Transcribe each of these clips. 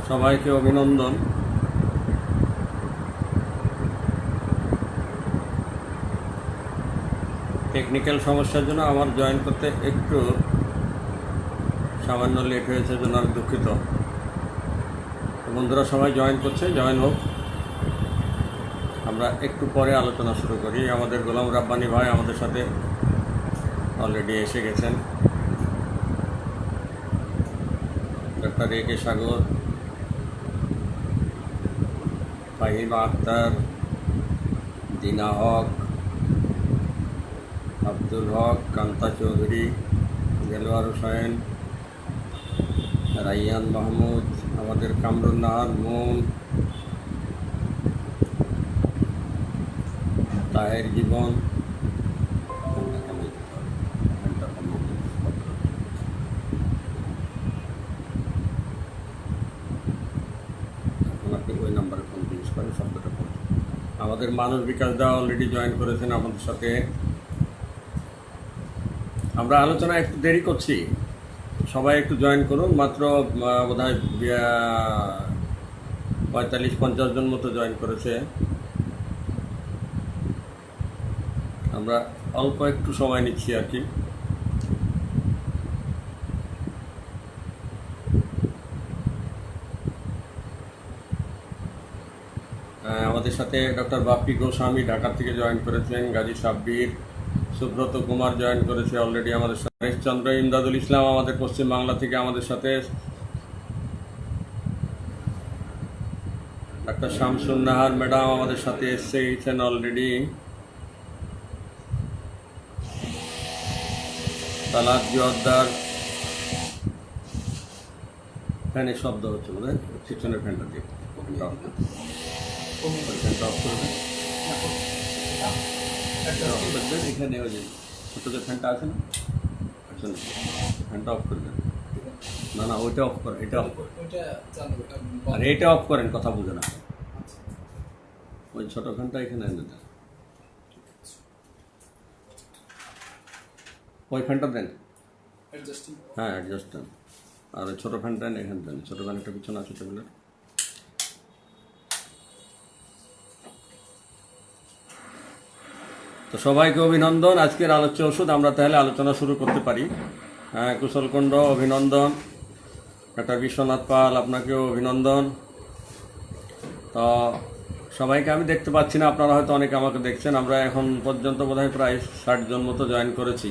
সবাইকে অভিনন্দন। টেকনিক্যাল সমস্যার জন্য আমার জয়েন করতে একটু সামান্য লেট হয়েছে, জন্য আমি দুঃখিত। বন্ধুরা সবাই জয়েন করছে, জয়েন হোক। আমরা একটু পরে আলোচনা শুরু করি। আমাদের গোলাম রাব্বানি ভাই আমাদের সাথে অলরেডি এসে গেছেন। ডক্টর এ কে সাগর, ফাহিমা আক্তার, দিনা হক, আব্দুল হক, কান্তা চৌধুরী, দেলোয়ার হোসেন, রাইয়ান মাহমুদ, আমাদের কামরুন নাহার মুন, তাহের জীবন, আপনি ওই নাম্বারে ফোন ইউজ করেন, শব্দটা ফোন। আমাদের মানুষ বিকাশ দা অলরেডি জয়েন করেছেন আমাদের সাথে। আমরা আলোচনা একটু দেরি করছি, সবাই একটু জয়েন করুন। মাত্র বোধ হয় 45-50 জন মতো জয়েন করেছে। আমরা অল্প একটু সময় নিচ্ছি আর কি। আমাদের সাথে ডক্টর বাপ্পি গোস্বামী ঢাকা থেকে জয়েন করেছেন, গাজী সাব্বির, সুব্রত কুমার জয়েন করেছে অলরেডি আমাদের সাথে, চন্দ্র ইমদাদুল ইসলাম আমাদের পশ্চিম বাংলা থেকে আমাদের সাথে, ডাক্তার শামসুন নাহার ম্যাডাম আমাদের সাথে এসেছেন অলরেডি, তালাত জোয়ারদার। ফ্যানের শব্দ হচ্ছে বোধ হয়, পিছনের ফ্যানটা দিয়ে ফ্যানটা অফ করবেন। এখানে ওই যে ছোটো যে ফ্যানটা আছে না, ফ্যানটা অফ করবেন। না না, ওইটা অফ করেন, এটা অফ করেন, আর এটা অফ করেন, কথা বুঝে না। ওই ছোটো ফ্যানটা এখানে এনে দেন, ওই ফ্যানটা দেন, হ্যাঁ অ্যাডজাস্ট দেন। আর ওই ছোটো ফ্যানটা এখানে দেন, ছোটো ফ্যান একটা পিছনে আছে টেবিলের। তো সবাইকে অভিনন্দন। আজকের আলোচ্য ওষুধ, আমরা তাহলে আলোচনা শুরু করতে পারি। হ্যাঁ, কুশলকুণ্ড অভিনন্দন, ডক্টর বিশ্বনাথ পাল আপনাকেও অভিনন্দন। তো সবাইকে আমি দেখতে পাচ্ছি না, আপনারা হয়তো অনেকে আমাকে দেখছেন। আমরা এখন পর্যন্ত বোধহয় প্রায় 60 জন মতো জয়েন করেছি।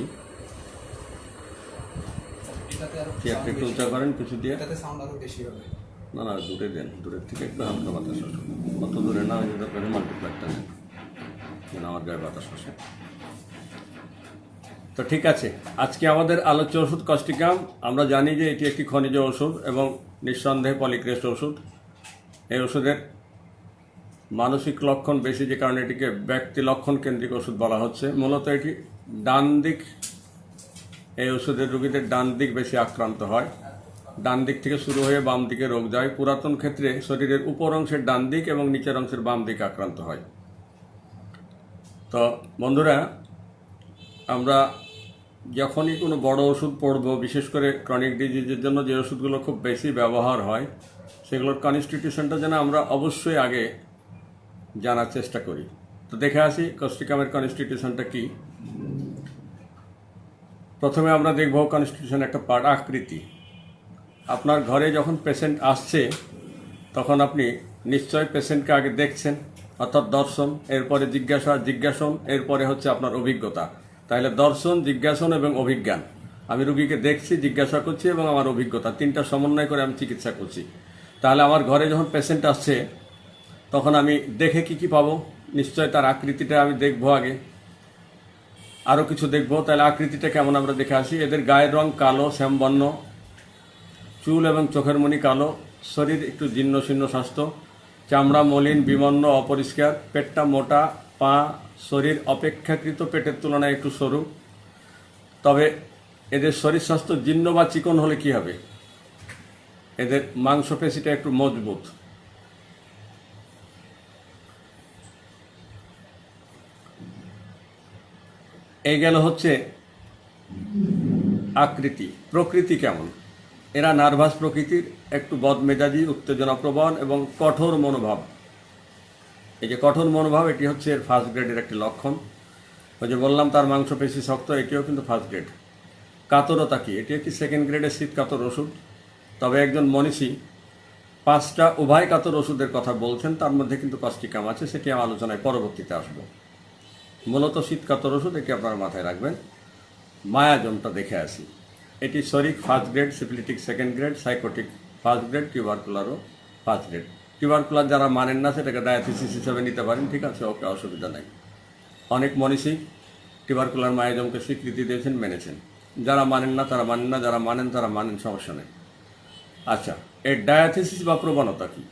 একটু উঁচা করেন কিছু দিয়ে, না না দূরে দেন, দূরের থেকে একটু হালকা বাতাস আসে, কত দূরে না, মাল্টিপ্লাকটা নেন, আমার গায়ে বাতাস আসে। তো ঠিক আছে, আজকে আমাদের আলোচ্য ওষুধ কস্টিকাম। আমরা জানি যে এটি একটি খনিজ ওষুধ এবং নিঃসন্দেহে পলিক্রেস্ট ওষুধ। এই ওষুধের মানসিক লক্ষণ বেশি, যে কারণে এটিকে ব্যক্তি লক্ষণ কেন্দ্রিক ওষুধ বলা হচ্ছে। মূলত এটি ডান দিক, এই ওষুধের রোগীদের ডান দিক বেশি আক্রান্ত হয়। ডান দিক থেকে শুরু হয়ে বাম দিকে রোগ যায়। পুরাতন ক্ষেত্রে শরীরের উপর অংশের ডান দিক এবং নিচের অংশের বাম দিকে আক্রান্ত হয়। তো বন্ধুরা, আমরা যখনই কোনো বড় ওষুধ পড়ব, বিশেষ করে ক্রনিক ডিজিজের জন্য যে ওষুধগুলো খুব বেশি ব্যবহার হয়, সেগুলোর কনস্টিটিউশনটা যেন আমরা অবশ্যই আগে জানার চেষ্টা করি। তো দেখে আসি কস্টিকামের কনস্টিটিউশনটা কি। প্রথমে আমরা দেখব কনস্টিটিউশন একটা পার্ট, আকৃতি। আপনার ঘরে যখন পেশেন্ট আসছে, তখন আপনি নিশ্চয় পেশেন্টকে আগে দেখছেন, অর্থাৎ দর্শন, এরপরে জিজ্ঞাসন, এরপরে হচ্ছে আপনার অভিজ্ঞতা। তাহলে দর্শন, জিজ্ঞাসন এবং অভিজ্ঞান। আমি রুগীকে দেখছি, জিজ্ঞাসা করছি এবং আমার অভিজ্ঞতা, তিনটা সমন্বয় করে আমি চিকিৎসা করছি। তাহলে আমার ঘরে যখন পেশেন্ট আসছে, তখন আমি দেখে কি পাবো? নিশ্চয় তার আকৃতিটা আমি দেখবো আগে, আরও কিছু দেখবো। তাহলে আকৃতিটা কেমন আমরা দেখে আসি। এদের গায়ের রং কালো শ্যামবর্ণ, চুল এবং চোখের মণি কালো, শরীর একটু জীর্ণ শীর্ণ স্বাস্থ্য, চামড়া মলিন, বিমর্ণ, অপরিষ্কার, পেটটা মোটা, পা, শরীর অপেক্ষাকৃত পেটের তুলনায় একটু সরু। তবে এদের শরীর স্বাস্থ্য জীর্ণ বা চিকন হলে কি হবে? এদের মাংসপেশিটা একটু মজবুত। এই গেল হচ্ছে আকৃতি। প্রকৃতি কেমন? এরা নার্ভাস প্রকৃতির, একটু বদমেজাজি, উত্তেজনাপ্রবণ এবং কঠোর মনোভাব। এই যে কঠোর মনোভাব, এটি হচ্ছে এর ফার্স্ট গ্রেডের একটি লক্ষণ। ওই যে বললাম তার মাংসপেশি শক্ত, এটিও কিন্তু ফার্স্ট গ্রেড। কাতরতা কি? এটি একটি সেকেন্ড গ্রেডের শীত কাতর ওষুধ। তবে একজন মনীষী 5টা উভয় কাতর ওষুধের কথা বলছেন, তার মধ্যে কিন্তু কস্টিকাম আছে, সেটি আমি আলোচনায় পরবর্তীতে আসবো। মূলত শীত কাতর ওষুধ, এটি আপনারা মাথায় রাখবেন। মায়াজমটা দেখে আসি। এটি psoric first grade, syphilitic second grade, psychotic first grade, টিউবারকুলারও ফার্স্ট গ্রেড। টিউবারকুলার যারা মানেন না সেটাকে ডায়াথিসিস হিসেবে নিতে পারেন, ঠিক আছে, ওকে, অসুবিধা নাই। অনেক মনীষী টিউবারকুলার মায়াজমকে স্বীকৃতি দিয়েছেন, মেনেছেন। যারা মানেন না তারা মানেন না, যারা মানেন তারা মানেন, সমস্যা নেই। আচ্ছা, এর ডায়াথিসিস বা প্রবণতা কি?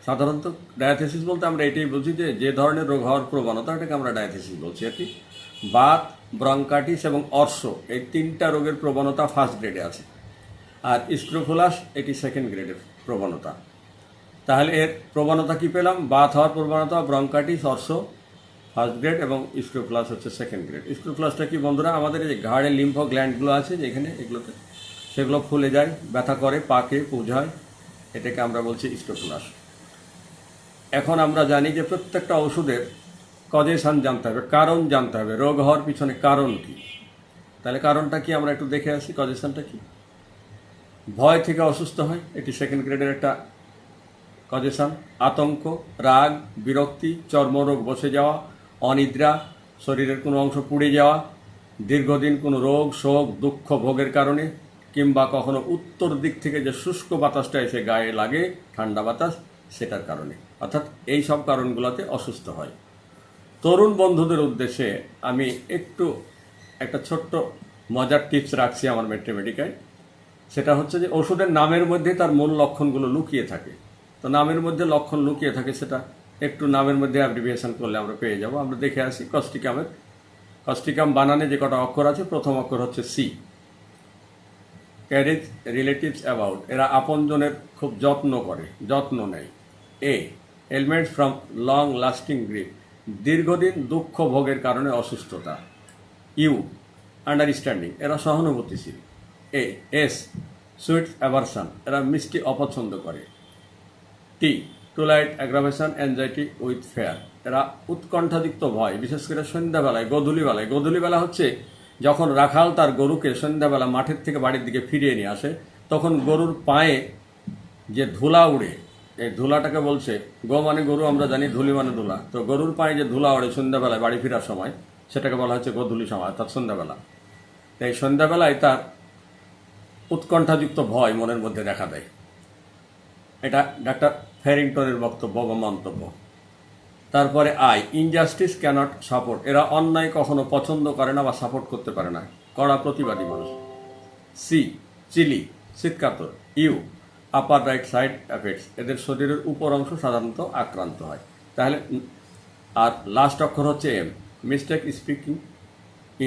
সাধারণত ডায়াথিসিস বলতে আমরা এটাই বুঝি যে ধরনের রোগ হওয়ার প্রবণতা, এটাকে আমরা ডায়াথিসিস বলছি আর কি। বাত, ব্রঙ্কাইটিস এবং অর্শ, এই 3টা রোগের প্রবণতা ফার্স্ট গ্রেডে আছে। আর স্ক্রোফুলাস, এটি সেকেন্ড গ্রেডের প্রবণতা। তাহলে এর প্রবণতা কি পেলাম? বাত হওয়ার প্রবণতা, ব্রঙ্কাইটিস, অর্শ ফার্স্ট গ্রেড এবং স্ক্রোফুলাস হচ্ছে সেকেন্ড গ্রেড। স্ক্রোফুলাসটা কি বন্ধুরা? আমাদের এই যে ঘাড়ে লিম্ফ গ্ল্যান্ডগুলো আছে যেখানে, এগুলোতে, সেগুলো ফুলে যায়, ব্যথা করে, পাকে, পুঁজায়, এটাকে আমরা বলছি স্ক্রোফুলাস। এখন আমরা জানি যে প্রত্যেকটা ওষুধের কজেশন জানতে হবে, কারণ জানতে হবে, রোগ হওয়ার পিছনে কারণ কি। তাহলে কারণটা কি আমরা একটু দেখে আসি, কজেশনটা কি। ভয় থেকে অসুস্থ হয়, এটি সেকেন্ড গ্রেডের একটা কজেশন। আতঙ্ক, রাগ, বিরক্তি, চর্মরোগ বসে যাওয়া, অনিদ্রা, শরীরের কোনো অংশ পুড়ে যাওয়া, দীর্ঘদিন কোনো রোগ, শোক, দুঃখ ভোগের কারণে, কিংবা কখনো উত্তর দিক থেকে যে শুষ্ক বাতাসটা এসে গায়ে লাগে, ঠান্ডা বাতাস, সেটার কারণে। অর্থাৎ এই সব কারণগুলোতে অসুস্থ হয়। তরুণ বন্ধুদের উদ্দেশ্যে আমি একটু একটা ছোট্ট মজার টিপস রাখছি আমার ম্যাথমেটিকায়। সেটা হচ্ছে যে ওষুধের নামের মধ্যে তার মূল লক্ষণগুলো লুকিয়ে থাকে। তো নামের মধ্যে লক্ষণ লুকিয়ে থাকে, সেটা একটু নামের মধ্যে অ্যাব্রিভিয়েশন করলে আমরা পেয়ে যাব। আমরা দেখে আসি কস্টিকামের। কস্টিকাম বানানে যে কটা অক্ষর আছে, প্রথম অক্ষর হচ্ছে সি। ক্যারেজ, রিলেটিভস, অ্যাবাউট, এরা আপনজনের খুব যত্ন করে, যত্ন নেয়। A, ailments from long lasting grief, দীর্ঘদিন দুঃখ ভোগের কারণে অসুস্থতা। ইউ, আন্ডারস্ট্যান্ডিং, এরা সহানুভূতিশীল। এ, এস, সুইট অ্যাভারশন, এরা মিষ্টি অপছন্দ করে। T, to light aggravation anxiety with fear, এরা উৎকণ্ঠাযুক্ত ভয়, বিশেষ করে সন্ধ্যাবেলায়, গধূলিবেলায়। গধূলিবেলা হচ্ছে যখন রাখাল তার গরুকে সন্ধ্যাবেলা মাঠের থেকে বাড়ির দিকে ফিরিয়ে নিয়ে আসে, তখন গরুর পায়ে যে ধুলা উড়ে, এই ধুলাটাকে বলছে, গো মানে গরু, আমরা জানি, ধুলি মানে ধুলা। তো গরুর পায়ে যে ধুলা ওড়ে সন্ধ্যাবেলায় বাড়ি ফেরার সময়, সেটাকে বলা হচ্ছে গোধূলি সময়, অর্থাৎ সন্ধ্যাবেলা। তাই সন্ধ্যাবেলায় তার উৎকণ্ঠাযুক্ত ভয় মনের মধ্যে দেখা দেয়। এটা ডাক্তার ফ্যারিংটনের বক্তব্য বা মন্তব্য। তারপরে আই, ইনজাস্টিস ক্যানট সাপোর্ট, এরা অন্যায় কখনো পছন্দ করে না বা সাপোর্ট করতে পারে না, কড়া প্রতিবাদী মানুষ। সি, চিলি, শীতকাতর। U, upper right side effects, এদের শরীরের উপর অংশ সাধারণত আক্রান্ত হয়। তাহলে আর লাস্ট অক্ষর হচ্ছে M, mistake speaking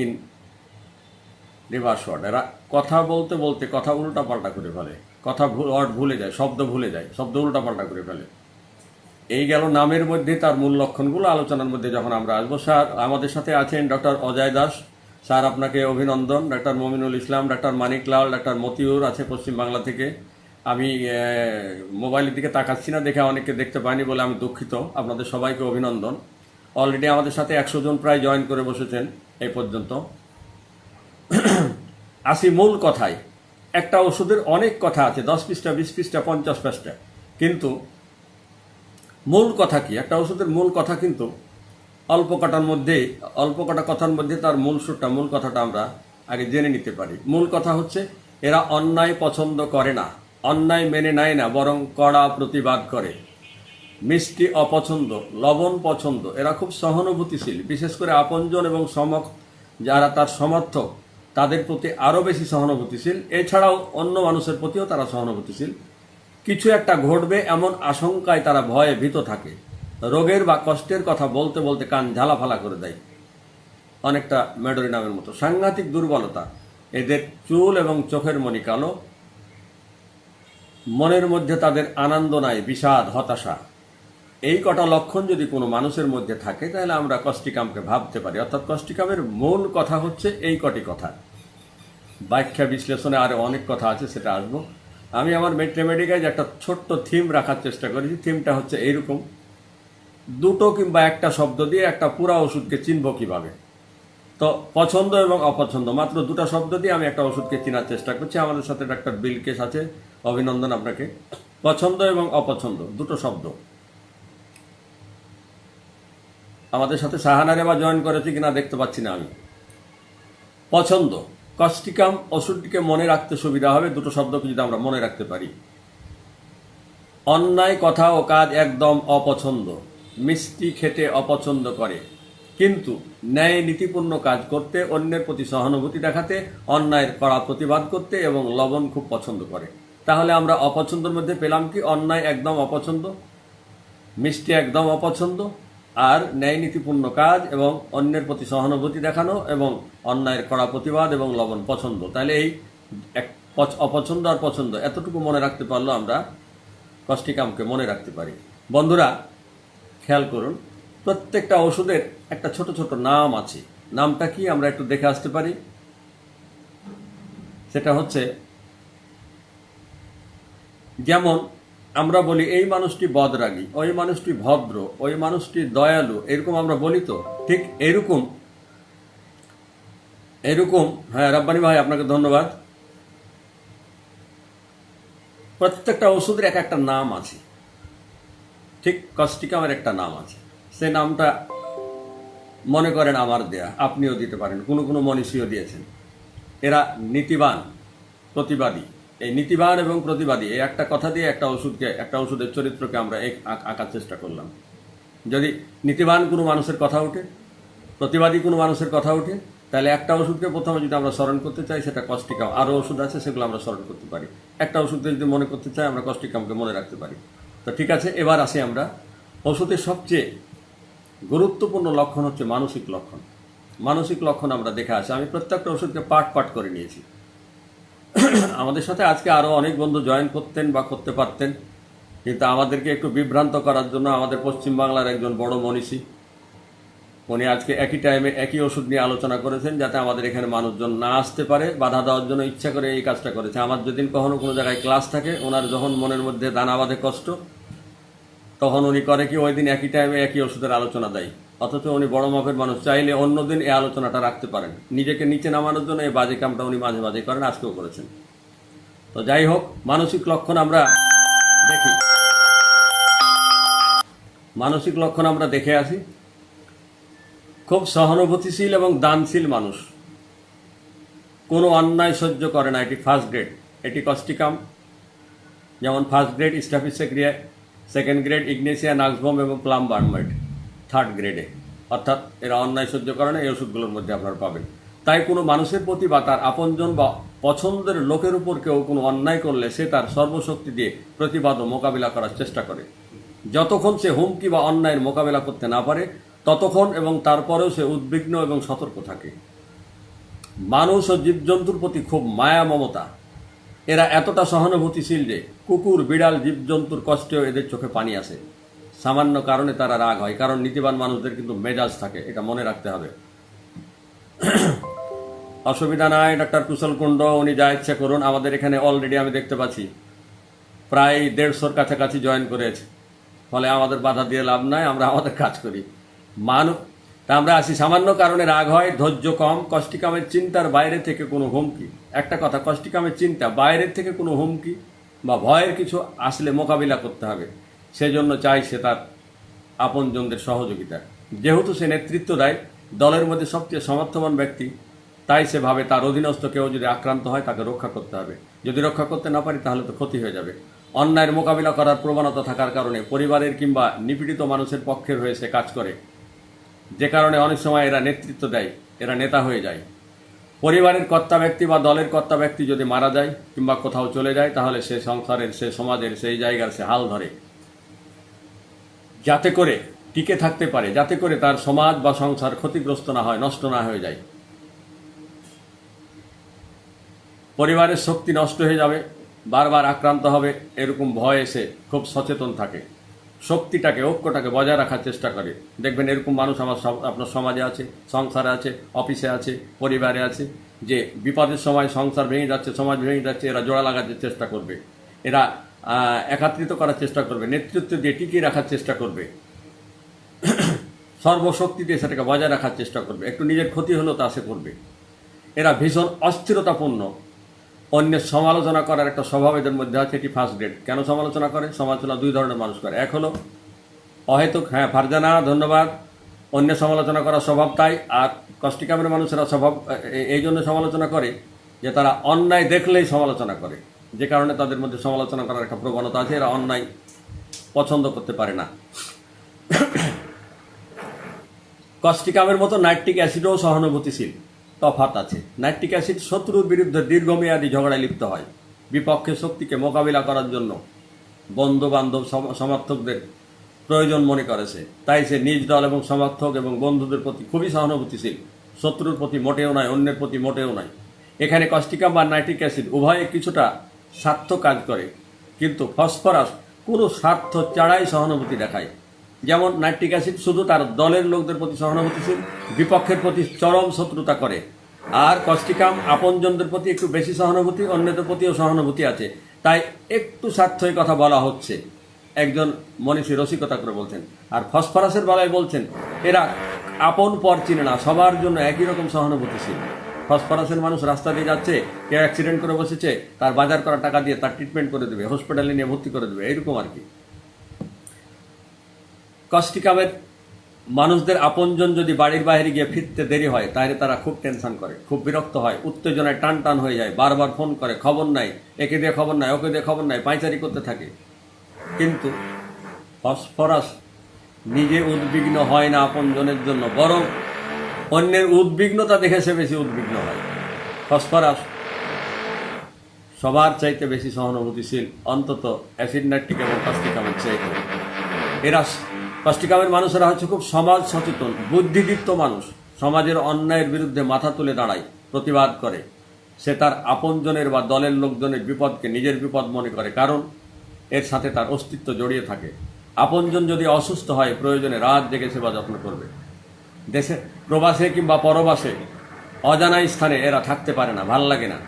in reverse word, এরা কথা বলতে বলতে কথা উল্টা পাল্টা করে ফেলে, কথা ওয়ার্ড ভুলে যায়, শব্দ ভুলে যায়, শব্দ উল্টা পাল্টা করে ফেলে। এই গেল নামের মধ্যে তার মূল লক্ষণগুলো। আলোচনার মধ্যে যখন আমরা আসবো, স্যার আমাদের সাথে আছেন ডক্টর অজয় দাস, স্যার আপনাকে অভিনন্দন। ডাক্তার মমিনুল ইসলাম, ডাক্তার মানিকলাল, ডাক্তার মতিউর আছে পশ্চিমবাংলা থেকে। আমি মোবাইলের দিকে তাকাচ্ছি না দেখে অনেককে দেখতে পাইনি বলে আমি দুঃখিত। আপনাদের সবাইকে অভিনন্দন। অলরেডি আমাদের সাথে 100 জন প্রায় জয়েন করে বসেছেন এই পর্যন্ত। আসি মূল কথায়। একটা ওষুধের অনেক কথা আছে, 10 পৃষ্ঠা, 20 পৃষ্ঠা, 50 পৃষ্ঠা, কিন্তু মূল কথা কি? একটা ওষুধের মূল কথা কিন্তু অল্প কটা কথার মধ্যে তার মূল সুরটা, মূল কথাটা আমরা আগে জেনে নিতে পারি। মূল কথা হচ্ছে এরা অন্যায় পছন্দ করে না, অন্যায় মেনে নেয় না, বরং কড়া প্রতিবাদ করে। মিষ্টি অপছন্দ, লবণ পছন্দ, এরা খুব সহানুভূতিশীল, বিশেষ করে আপনজন এবং যারা তার সমর্থক তাদের প্রতি আরও বেশি সহানুভূতিশীল। এছাড়াও অন্য মানুষের প্রতিও তারা সহানুভূতিশীল। কিছু একটা ঘটবে এমন আশঙ্কায় তারা ভয়ে ভীত থাকে। রোগের বা কষ্টের কথা বলতে বলতে কান ঝালাফালা করে দেয়, অনেকটা ম্যাডোরিনামের মতো। সাংঘাতিক দুর্বলতা, এদের চুল এবং চোখের মনি কালো। মনের মধ্যে তাদের আনন্দ নাই, বিষাদ, হতাশা। এই কটা লক্ষণ যদি কোনো মানুষের মধ্যে থাকে তাহলে আমরা কস্টিকামকে ভাবতে পারি। অর্থাৎ কস্টিকামের মূল কথা হচ্ছে এই কটি কথা। ব্যাখ্যা বিশ্লেষণে আরো অনেক কথা আছে, সেটা আসবো। আমি আমার রেমেডিকে একটা ছোট্ট থিম রাখার চেষ্টা করেছি। থিমটা হচ্ছে এইরকম, দুটো কিংবা একটা শব্দ দিয়ে একটা পুরা ওষুধকে চিনব কিভাবে। তো পছন্দ এবং অপছন্দ, মাত্র দুটো শব্দ দিয়ে আমি একটা ওষুধকে চেনার চেষ্টা করছি। আমাদের সাথে ডাক্তার বিলকেশ আছে, অভিনন্দন আপনাকে। পছন্দ এবং অপছন্দ দুটো শব্দ। আমাদের সাথে সাহানারে বা জয়েন করেছে কিনা দেখতে পাচ্ছি না আমি। পছন্দ, কস্টিকাম ওষুধটিকে মনে রাখতে সুবিধা হবে দুটো শব্দকে যদি আমরা মনে রাখতে পারি। অন্যায় কথা ও কাজ একদম অপছন্দ, মিষ্টি খেতে অপছন্দ করে, কিন্তু ন্যায় নীতিপূর্ণ কাজ করতে, অন্যের প্রতি সহানুভূতি দেখাতে, অন্যায়ের কড়া প্রতিবাদ করতে এবং লবণ খুব পছন্দ করে। তাহলে আমরা অপছন্দের মধ্যে পেলাম কি? অন্যায় একদম অপছন্দ, মিষ্টি একদম অপছন্দ, আর ন্যায় নীতিপূর্ণ কাজ এবং অন্যের প্রতি সহানুভূতি দেখানো এবং অন্যায়ের কড়া প্রতিবাদ এবং লবণ পছন্দ। তাহলে এই অপছন্দ আর পছন্দ এতটুকু মনে রাখতে পারলো আমরা কস্টিকামকে মনে রাখতে পারি। বন্ধুরা খেয়াল করুন, প্রত্যেকটা ওষুধের একটা ছোট ছোট নাম আছে। নামটা কি আমরা একটু দেখে আসতে পারি? সেটা হচ্ছে, যেমন আমরা বলি এই মানুষটি বদরাগী, ওই মানুষটি ভদ্র, ওই মানুষটি দয়ালু, এরকম আমরা বলি তো। ঠিক এরকম হ্যাঁ রাব্বানি ভাই আপনাকে ধন্যবাদ। প্রত্যেকটা ওষুধের এক একটা নাম আছে। ঠিক কস্টিকামের একটা নাম আছে, সেই নামটা মনে করেন আমার দেয়া, আপনিও দিতে পারেন, কোনো কোনো মনীষীও দিয়েছেন। এরা নীতিবান, প্রতিবাদী। এই নীতিবান এবং প্রতিবাদী এই একটা কথা দিয়ে একটা ওষুধের চরিত্রকে আমরা আঁকার চেষ্টা করলাম। যদি নীতিবান কোনো মানুষের কথা ওঠে, প্রতিবাদী কোনো মানুষের কথা ওঠে, তাহলে একটা ওষুধকে প্রথমে যদি আমরা স্মরণ করতে চাই সেটা কস্টিকাম। আরও ওষুধ আছে সেগুলো আমরা স্মরণ করতে পারি। একটা ওষুধকে যদি মনে করতে চাই আমরা কস্টিকামকে মনে রাখতে পারি। তো ঠিক আছে, এবার আসি আমরা। ওষুধের সবচেয়ে গুরুত্বপূর্ণ লক্ষণ হচ্ছে মানসিক লক্ষণ। মানসিক লক্ষণ আমরা দেখে আসি। আমি প্রত্যেকটা ওষুধকে পাঠ করে নিয়েছি। আমাদের সাথে আজকে আরও অনেক বন্ধু জয়েন করতেন বা করতে পারতেন, কিন্তু আমাদেরকে একটু বিভ্রান্ত করার জন্য আমাদের পশ্চিমবাংলার একজন বড় মনীষী, উনি আজকে একই টাইমে একই ওষুধ নিয়ে আলোচনা করেছেন, যাতে আমাদের এখানে মানুষজন না আসতে পারে, বাধা দেওয়ার জন্য ইচ্ছা করে এই কাজটা করেছে। আমার যেদিন কখনো কোনো জায়গায় ক্লাস থাকে, ওনার যখন মনের মধ্যে দানা বাঁধে কষ্ট, তখন উনি করে কি ওই দিন একই টাইমে একই ওষুধের আলোচনা দেয়। অথচ উনি বড় মাপের মানুষ, চাইলে অন্যদিন এই আলোচনাটা রাখতে পারেন। নিজেকে নিচে নামানোর জন্য এই বাজে কামটা উনি মাঝে মাঝে করেন, আজকেও করেছেন। তো যাই হোক, মানসিক লক্ষণ আমরা দেখি, মানসিক লক্ষণ আমরা দেখে আসি। খুব সহানুভূতিশীল এবং দানশীল মানুষ, কোনো অন্যায় সহ্য করে না, এটি ফার্স্ট গ্রেড। এটি কস্টিকাম, যেমন first grade স্টাফিসেক্রিয়া, second grade Ignatia, নাক্সবম এবং প্লাম বার্নমাইট থার্ড গ্রেডে। অর্থাৎ এরা অন্যায় সহ্য করে না, এই ওষুধগুলোর মধ্যে আপনারা পাবেন। তাই কোনো মানুষের প্রতি বা তার আপনজন বা পছন্দের লোকের উপর কেউ কোনো অন্যায় করলে সে তার সর্বশক্তি দিয়ে প্রতিবাদ ও মোকাবিলা করার চেষ্টা করে। যতক্ষণ সে হুমকি বা অন্যায়ের মোকাবিলা করতে না পারে ততক্ষণ এবং তারপরেও সে উদ্বিগ্ন এবং সতর্ক থাকে। মানুষ ও জীবজন্তুর প্রতি খুব মায়া মমতা। এরা এতটা সহানুভূতিশীল যে কুকুর, বিড়াল, জীবজন্তুর কষ্টেও এদের চোখে পানি আসে। সামান্য কারণে তারা রাগ হয়, কারণ নীতিবান মানুষদের কিন্তু মেজাজ থাকে, এটা মনে রাখতে হবে। অসুবিধা নাই ডাক্তার কুশল কুণ্ড, উনি যা ইচ্ছা করুন। আমাদের এখানে অলরেডি আমি দেখতে পাচ্ছি প্রায় 150-র কাছাকাছি জয়েন করেছে, ফলে আমাদের বাধা দিয়ে লাভ নাই, আমরা আমাদের কাজ করি। তা আমরা আসি, সামান্য কারণে রাগ হয়, ধৈর্য কম, কস্টিকামের চিন্তার বাইরে থেকে কোনো হুমকি। একটা কথা, কস্টিকামের চিন্তা বাইরের থেকে কোনো হুমকি বা ভয়ের কিছু আসলে মোকাবিলা করতে হবে, সেজন্য চাই সে তার আপনজনদের সহযোগিতা। যেহেতু সে নেতৃত্ব দেয়, দলের মধ্যে সবচেয়ে সমর্থবান ব্যক্তি, তাই সে ভাবে তার অধীনস্থ কেউ যদি আক্রান্ত হয় তাকে রক্ষা করতে হবে। যদি রক্ষা করতে না পারি তাহলে তো ক্ষতি হয়ে যাবে। অন্যায়ের মোকাবিলা করার প্রবণতা থাকার কারণে পরিবারের কিংবা নিপীড়িত মানুষের পক্ষের হয়ে সে কাজ করে, যে কারণে অনেক সময় এরা নেতৃত্ব দেয়, এরা নেতা হয়ে যায়। পরিবারের কর্তা ব্যক্তি বা দলের কর্তা ব্যক্তি যদি মারা যায় কিংবা কোথাও চলে যায়, তাহলে সে সংসারের, সে সমাজের, সেই জায়গার সে হাল ধরে, যাতে করে টিকে থাকতে পারে, যাতে করে তার সমাজ বা সংসার ক্ষতিগ্রস্ত না হয়, নষ্ট না হয়ে যায়। পরিবারের শক্তি নষ্ট হয়ে যাবে, বারবার আক্রান্ত হবে, এরকম ভয়ে সে খুব সচেতন থাকে, শক্তিটাকে, ঐক্যটাকে বজায় রাখার চেষ্টা করে। দেখবেন এরকম মানুষ আপনার সমাজে আছে, সংসারে আছে, অফিসে আছে, পরিবারে আছে, যে বিপদের সময় সংসার ভেঙে যাচ্ছে, সমাজ ভেঙে যাচ্ছে, এরা জোড়া লাগাতে চেষ্টা করবে। এরা একত্রিত করার চেষ্টা করবে, নেতৃত্ব দিয়ে টিকিয়ে রাখার চেষ্টা করবে, সর্বশক্তি দিয়ে সেটাকে বজায় রাখার চেষ্টা করবে। একটু নিজের ক্ষতি হলেও তা সে করবে। এরা ভীষণ অস্থিরতাপূর্ণ, অন্যের সমালোচনা করার একটা স্বভাব এদের মধ্যে আছে, এটি ফার্স্ট গ্রেড। কেন সমালোচনা করে? সমালোচনা দুই ধরনের মানুষ করে। এক হলো অহেতুক, হ্যাঁ ফারজানা ধন্যবাদ, অন্যের সমালোচনা করার স্বভাব তাই। আর কষ্টিকামের মানুষেরা স্বভাব এই জন্য সমালোচনা করে যে তারা অন্যায় দেখলেই সমালোচনা করে, যে কারণে তাদের মধ্যে সমালোচনা করার একটা প্রবণতা আছে। এরা অন্যায় পছন্দ করতে পারে না। কস্টিকামের মতো নাইট্রিক অ্যাসিডও সহানুভূতিশীল। তফাৎ আছে। নাইট্রিক অ্যাসিড শত্রুর বিরুদ্ধে দীর্ঘমেয়াদী ঝগড়ায় লিপ্ত হয়, বিপক্ষের শক্তিকে মোকাবিলা করার জন্য বন্ধু বান্ধব সমর্থকদের প্রয়োজন মনে করেছে, তাই সে নিজ দল এবং সমর্থক এবং বন্ধুদের প্রতি খুবই সহানুভূতিশীল। শত্রুর প্রতি মোটেও নয়, অন্যের প্রতি মোটেও নয়। এখানে কস্টিকাম বা নাইট্রিক অ্যাসিড উভয়ে কিছুটা স্বার্থ কাজ করে, কিন্তু ফসফরাস কোনো স্বার্থ ছাড়াই সহানুভূতি দেখায়। যেমন নাইট্রিক অ্যাসিড শুধু তার দলের লোকদের প্রতি সহানুভূতিশীল, বিপক্ষের প্রতি চরম শত্রুতা করে। আর কস্টিকাম আপনজনদের প্রতি একটু বেশি সহানুভূতি, অন্যদের প্রতিও সহানুভূতি আছে। তাই একটু স্বার্থই কথা বলা হচ্ছে, একজন মনীষী রসিকতা করে বলছেন। আর ফসফরাসের বেলায় বলছেন এরা আপন পর চিনে না, সবার জন্য একই রকম সহানুভূতিশীল। ফসফরাসের মানুষ রাস্তা দিয়ে যাচ্ছে, কেউ অ্যাক্সিডেন্ট করে বসেছে, তার বাজার করা টাকা দিয়ে তার ট্রিটমেন্ট করে দেবে, হসপিটালে নিয়ে ভর্তি করে দেবে, এইরকম আর কি। কস্টিকামের মানুষদের আপনজন যদি বাড়ির বাইরে গিয়ে ফিরতে দেরি হয়, তাহলে তারা খুব টেনশন করে, খুব বিরক্ত হয়, উত্তেজনায় টান টান হয়ে যায়, বারবার ফোন করে, খবর নাই, একে দিয়ে খবর নাই, ওকে দিয়ে খবর নাই, পায়চারি করতে থাকে। কিন্তু ফসফরাস নিজে উদ্বিগ্ন হয় না আপনজনের জন্য, বরং অন্যের উদ্বিগ্নতা দেখে সে বেশি উদ্বিগ্ন হয়। ফসফরাস সবার চাইতে বেশি সহানুভূতিশীল, অন্তত অ্যাসিড নাইট্রিক এবং কস্টিকামের চাইতে। এরা কস্টিকামের মানুষেরা হচ্ছে খুব সমাজ সচেতন, বুদ্ধিদীপ্ত মানুষ। সমাজের অন্যায়ের বিরুদ্ধে মাথা তুলে দাঁড়ায়, প্রতিবাদ করে। সে তার আপনজনের বা দলের লোকজনের বিপদকে নিজের বিপদ মনে করে, কারণ এর সাথে তার অস্তিত্ব জড়িয়ে থাকে। আপনজন যদি অসুস্থ হয়, প্রয়োজনে রাত জেগে সেবা যত্ন করবে। দেশে প্রবাসে কিংবা পরবাসে অজানা স্থানে এরা থাকতে পারে না, ভাল লাগে না।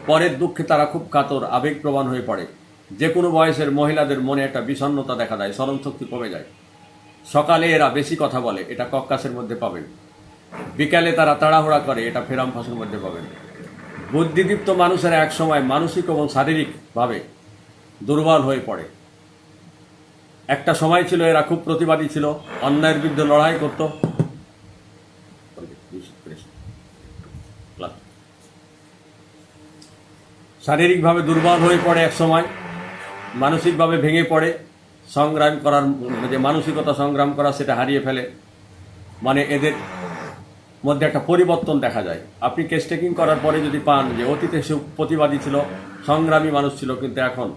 পরের দুঃখে তারা খুব কাতর, আবেগপ্রবণ হয়ে পড়ে। যে কোনো বয়সের মহিলাদের মনে একটা বিষণ্ণতা দেখা দেয়, স্মরণশক্তি কমে যায়। সকালে এরা বেশি কথা বলে, এটা কক্কাসের মধ্যে পাবেন। বিকালে তারা তাড়াহুড়া করে, এটা ফেরামফাসের মধ্যে পাবেন। বুদ্ধিদীপ্ত মানুষেরা একসময় মানসিক এবং শারীরিকভাবে দুর্বল হয়ে পড়ে। একটা সময় ছিল এরা খুব প্রতিবাদী ছিল, অন্যায়ের বিরুদ্ধে লড়াই করত। শারীরিকভাবে দুর্বল হয়ে পড়ে এক সময়, মানসিকভাবে ভেঙে পড়ে, সংগ্রাম করার যে মানসিকতা সংগ্রাম করা সেটা হারিয়ে ফেলে। মানে এদের মধ্যে একটা পরিবর্তন দেখা যায়। আপনি কেস টেকিং করার পরে যদি পান যে অতীতে সে প্রতিবাদী ছিল, সংগ্রামী মানুষ ছিল, কিন্তু এখন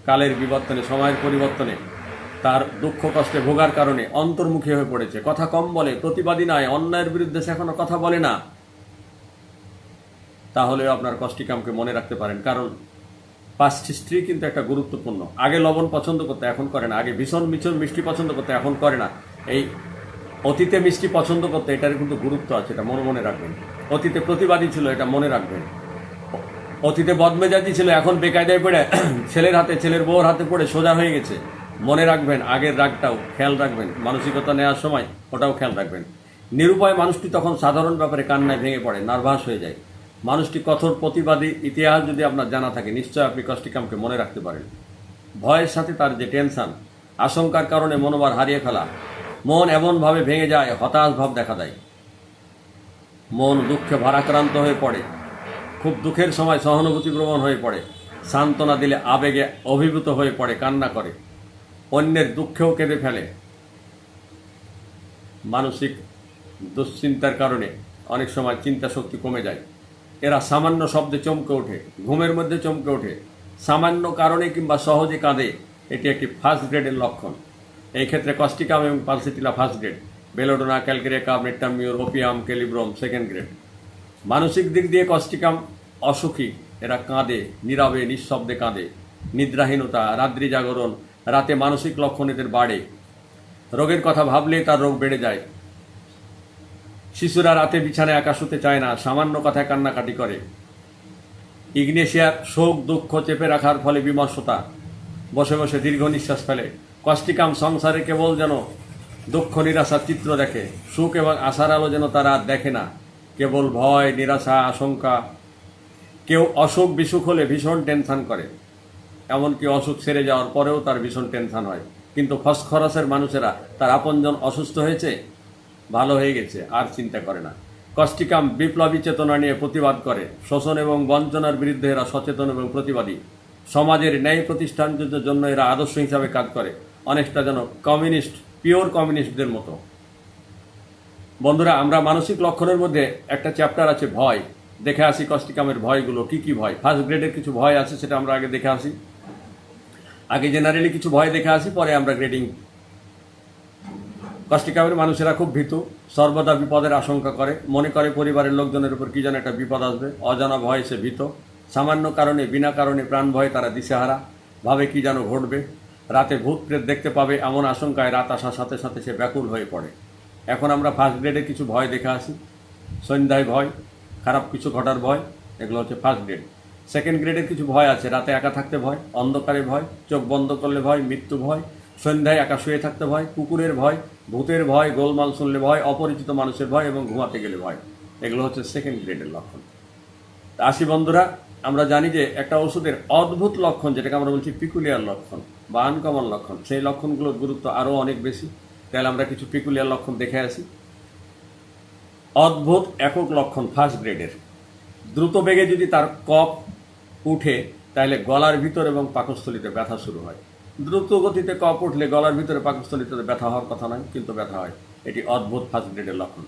কালের বিবর্তনে, সময়ের পরিবর্তনে তার দুঃখ কষ্টে ভোগার কারণে অন্তর্মুখী হয়ে পড়েছে, কথা কম বলে, প্রতিবাদী নয়, অন্যায়ের বিরুদ্ধে সে এখনো কথা বলে না, তাহলেও আপনার কস্টিকামকে মনে রাখতে পারেন। কারণ পাস্ট হিস্ট্রি কিন্তু একটা গুরুত্বপূর্ণ। আগে লবণ পছন্দ করতে, এখন করে না। আগে ভীষণ মিষ্টি পছন্দ করতে, এখন করে না। এই অতীতে মিষ্টি পছন্দ করতে, এটার কিন্তু গুরুত্ব আছে, এটা মনে রাখবেন। অতীতে প্রতিবাদী ছিল, এটা মনে রাখবেন। অতীতে বদমেজাজি ছিল, এখন বেকায়দায় পড়ে ছেলের হাতে, ছেলের বউর হাতে পড়ে সোজা হয়ে গেছে। মনে রাখবেন, আগের রাগটাও খেয়াল রাখবেন, মানসিকতা নেওয়ার সময় ওটাও খেয়াল রাখবেন। নিরুপায় মানুষটি তখন সাধারণ ব্যাপারে কান্নায় ভেঙে পড়ে, নার্ভাস হয়ে যায়। মানুষটি কঠোর প্রতিবাদী ইতিহাস যদি আপনার জানা থাকে, নিশ্চয় আপনি কস্টিকামকে মনে রাখতে পারেন। ভয়ের সাথে তার যে টেনশন, আশঙ্কার কারণে মনোবল হারিয়ে ফেলা, মন এমনভাবে ভেঙে যায়, হতাশ ভাব দেখা দেয়, মন দুঃখে ভারাক্রান্ত হয়ে পড়ে, খুব দুঃখের সময় সহানুভূতিপ্রবণ হয়ে পড়ে, সান্ত্বনা দিলে আবেগে অভিভূত হয়ে পড়ে, কান্না করে, অন্যের দুঃখেও কেঁদে ফেলে। মানসিক দুশ্চিন্তার কারণে অনেক সময় চিন্তা শক্তি কমে যায়। এরা সামান্য শব্দে চমকে ওঠে, ঘুমের মধ্যে চমকে ওঠে, সামান্য কারণে কিংবা সহজে কাঁদে। এটি একটি ফার্স্ট গ্রেডের লক্ষণ। এই ক্ষেত্রে কস্টিকাম এবং pulsatilla first grade, belladonna, calcarea, মেট্টামিউর, ওপিয়াম, ক্যালিব্রোম সেকেন্ড গ্রেড। মানসিক দিক দিয়ে কস্টিকাম অসুখী, এরা কাঁদে, নীরবে নিঃশব্দে কাঁদে। নিদ্রাহীনতা, রাত্রি জাগরণ, রাতে মানসিক লক্ষণ এদের বাড়ে। রোগের কথা ভাবলেই তার রোগ বেড়ে যায়। শিশুরা রাতে বিছানায় একা শুতে চায় না, সামান্য কথায় কান্নাকাটি করে। ইগনেশিয়ার শোক দুঃখ চেপে রাখার ফলে বিমর্ষতা, বসে বসে দীর্ঘ নিঃশ্বাস ফেলে। কষ্টিকাম সংসারে কেবল যেন দুঃখ নিরাশার চিত্র দেখে, সুখ এবং আশার আলো যেন তারা আর দেখে না, কেবল ভয়, নিরাশা, আশঙ্কা। কেউ অসুখ বিসুখ হলে ভীষণ টেনশন করে, এমনকি অসুখ সেরে যাওয়ার পরেও তার ভীষণ টেনশন হয়। কিন্তু ফসফরাসের মানুষেরা তার আপনজন অসুস্থ হয়েছে, ভালো হয়ে গেছে, আর চিন্তা করে না। কষ্টিকাম বিপ্লবী চেতনা নিয়ে প্রতিবাদ করে, শোষণ এবং বঞ্চনার বিরুদ্ধে এরা সচেতন এবং প্রতিবাদী। সমাজের ন্যায় প্রতিষ্ঠানের জন্য এরা আদর্শ হিসাবে কাজ করে, অনেকটা যেন কমিউনিস্ট, পিওর কমিউনিস্টদের মতো। বন্ধুরা, আমরা মানসিক লক্ষণের মধ্যে একটা চ্যাপ্টার আছে ভয়। দেখে আসি কষ্টিকামের ভয়গুলো কি কি ভয়। ফার্স্ট গ্রেডের কিছু ভয় আছে, সেটা আমরা আগে দেখে আসি। আগে জেনারেলি কিছু ভয় দেখে আসি, পরে আমরা গ্রেডিং। কষ্টিকামের মানুষেরা খুব ভীতু, সর্বদা বিপদের আশঙ্কা করে, মনে করে পরিবারের লোকজনের উপর কি যেন একটা বিপদ আসবে। অজানা ভয়ে সে ভীত, সামান্য কারণে বিনা কারণে প্রাণ ভয়ে তারা দিশেহারা, ভাবে কি যেন ঘটবে, রাতে ভূত প্রেত দেখতে পাবে এমন আশঙ্কায় রাত আসার সাথে সাথে সে ব্যাকুল হয়ে পড়ে। এখন আমরা ফার্স্ট গ্রেডের কিছু ভয় দেখে আসি। সন্ধ্যায় ভয়, খারাপ কিছু ঘটার ভয়, এগুলো হচ্ছে ফার্স্ট গ্রেড। সেকেন্ড গ্রেডের কিছু ভয় আছে, রাতে একা থাকতে ভয়, অন্ধকারে ভয়, চোখ বন্ধ করলে ভয়, মৃত্যু ভয়, সন্ধ্যায় একা শুয়ে থাকতে ভয়, কুকুরের ভয়, ভূতের ভয়, গোলমাল শুনলে ভয়, অপরিচিত মানুষের ভয় এবং ঘুমাতে গেলে ভয়। এগুলো হচ্ছে সেকেন্ড গ্রেডের লক্ষণ। আসি বন্ধুরা, আমরা জানি যে একটা ওষুধের অদ্ভুত লক্ষণ, যেটাকে আমরা বলছি পিকুলিয়ার লক্ষণ বা আনকমন লক্ষণ, সেই লক্ষণগুলোর গুরুত্ব আরও অনেক বেশি। তাহলে আমরা কিছু পিকুলিয়ার লক্ষণ দেখে আসি। অদ্ভুত একক লক্ষণ ফার্স্ট গ্রেডের। দ্রুত বেগে যদি তার কফ উঠে, তাহলে গলার ভিতর এবং পাকস্থলীতে ব্যথা শুরু হয়। দ্রুত গতিতে কফ উঠলে গলার ভিতরে পাকস্থলীতে ব্যথা হওয়ার কথা নয়, কিন্তু ব্যথা হয়। এটি অদ্ভুত ফার্স্ট গ্রেডের লক্ষণ।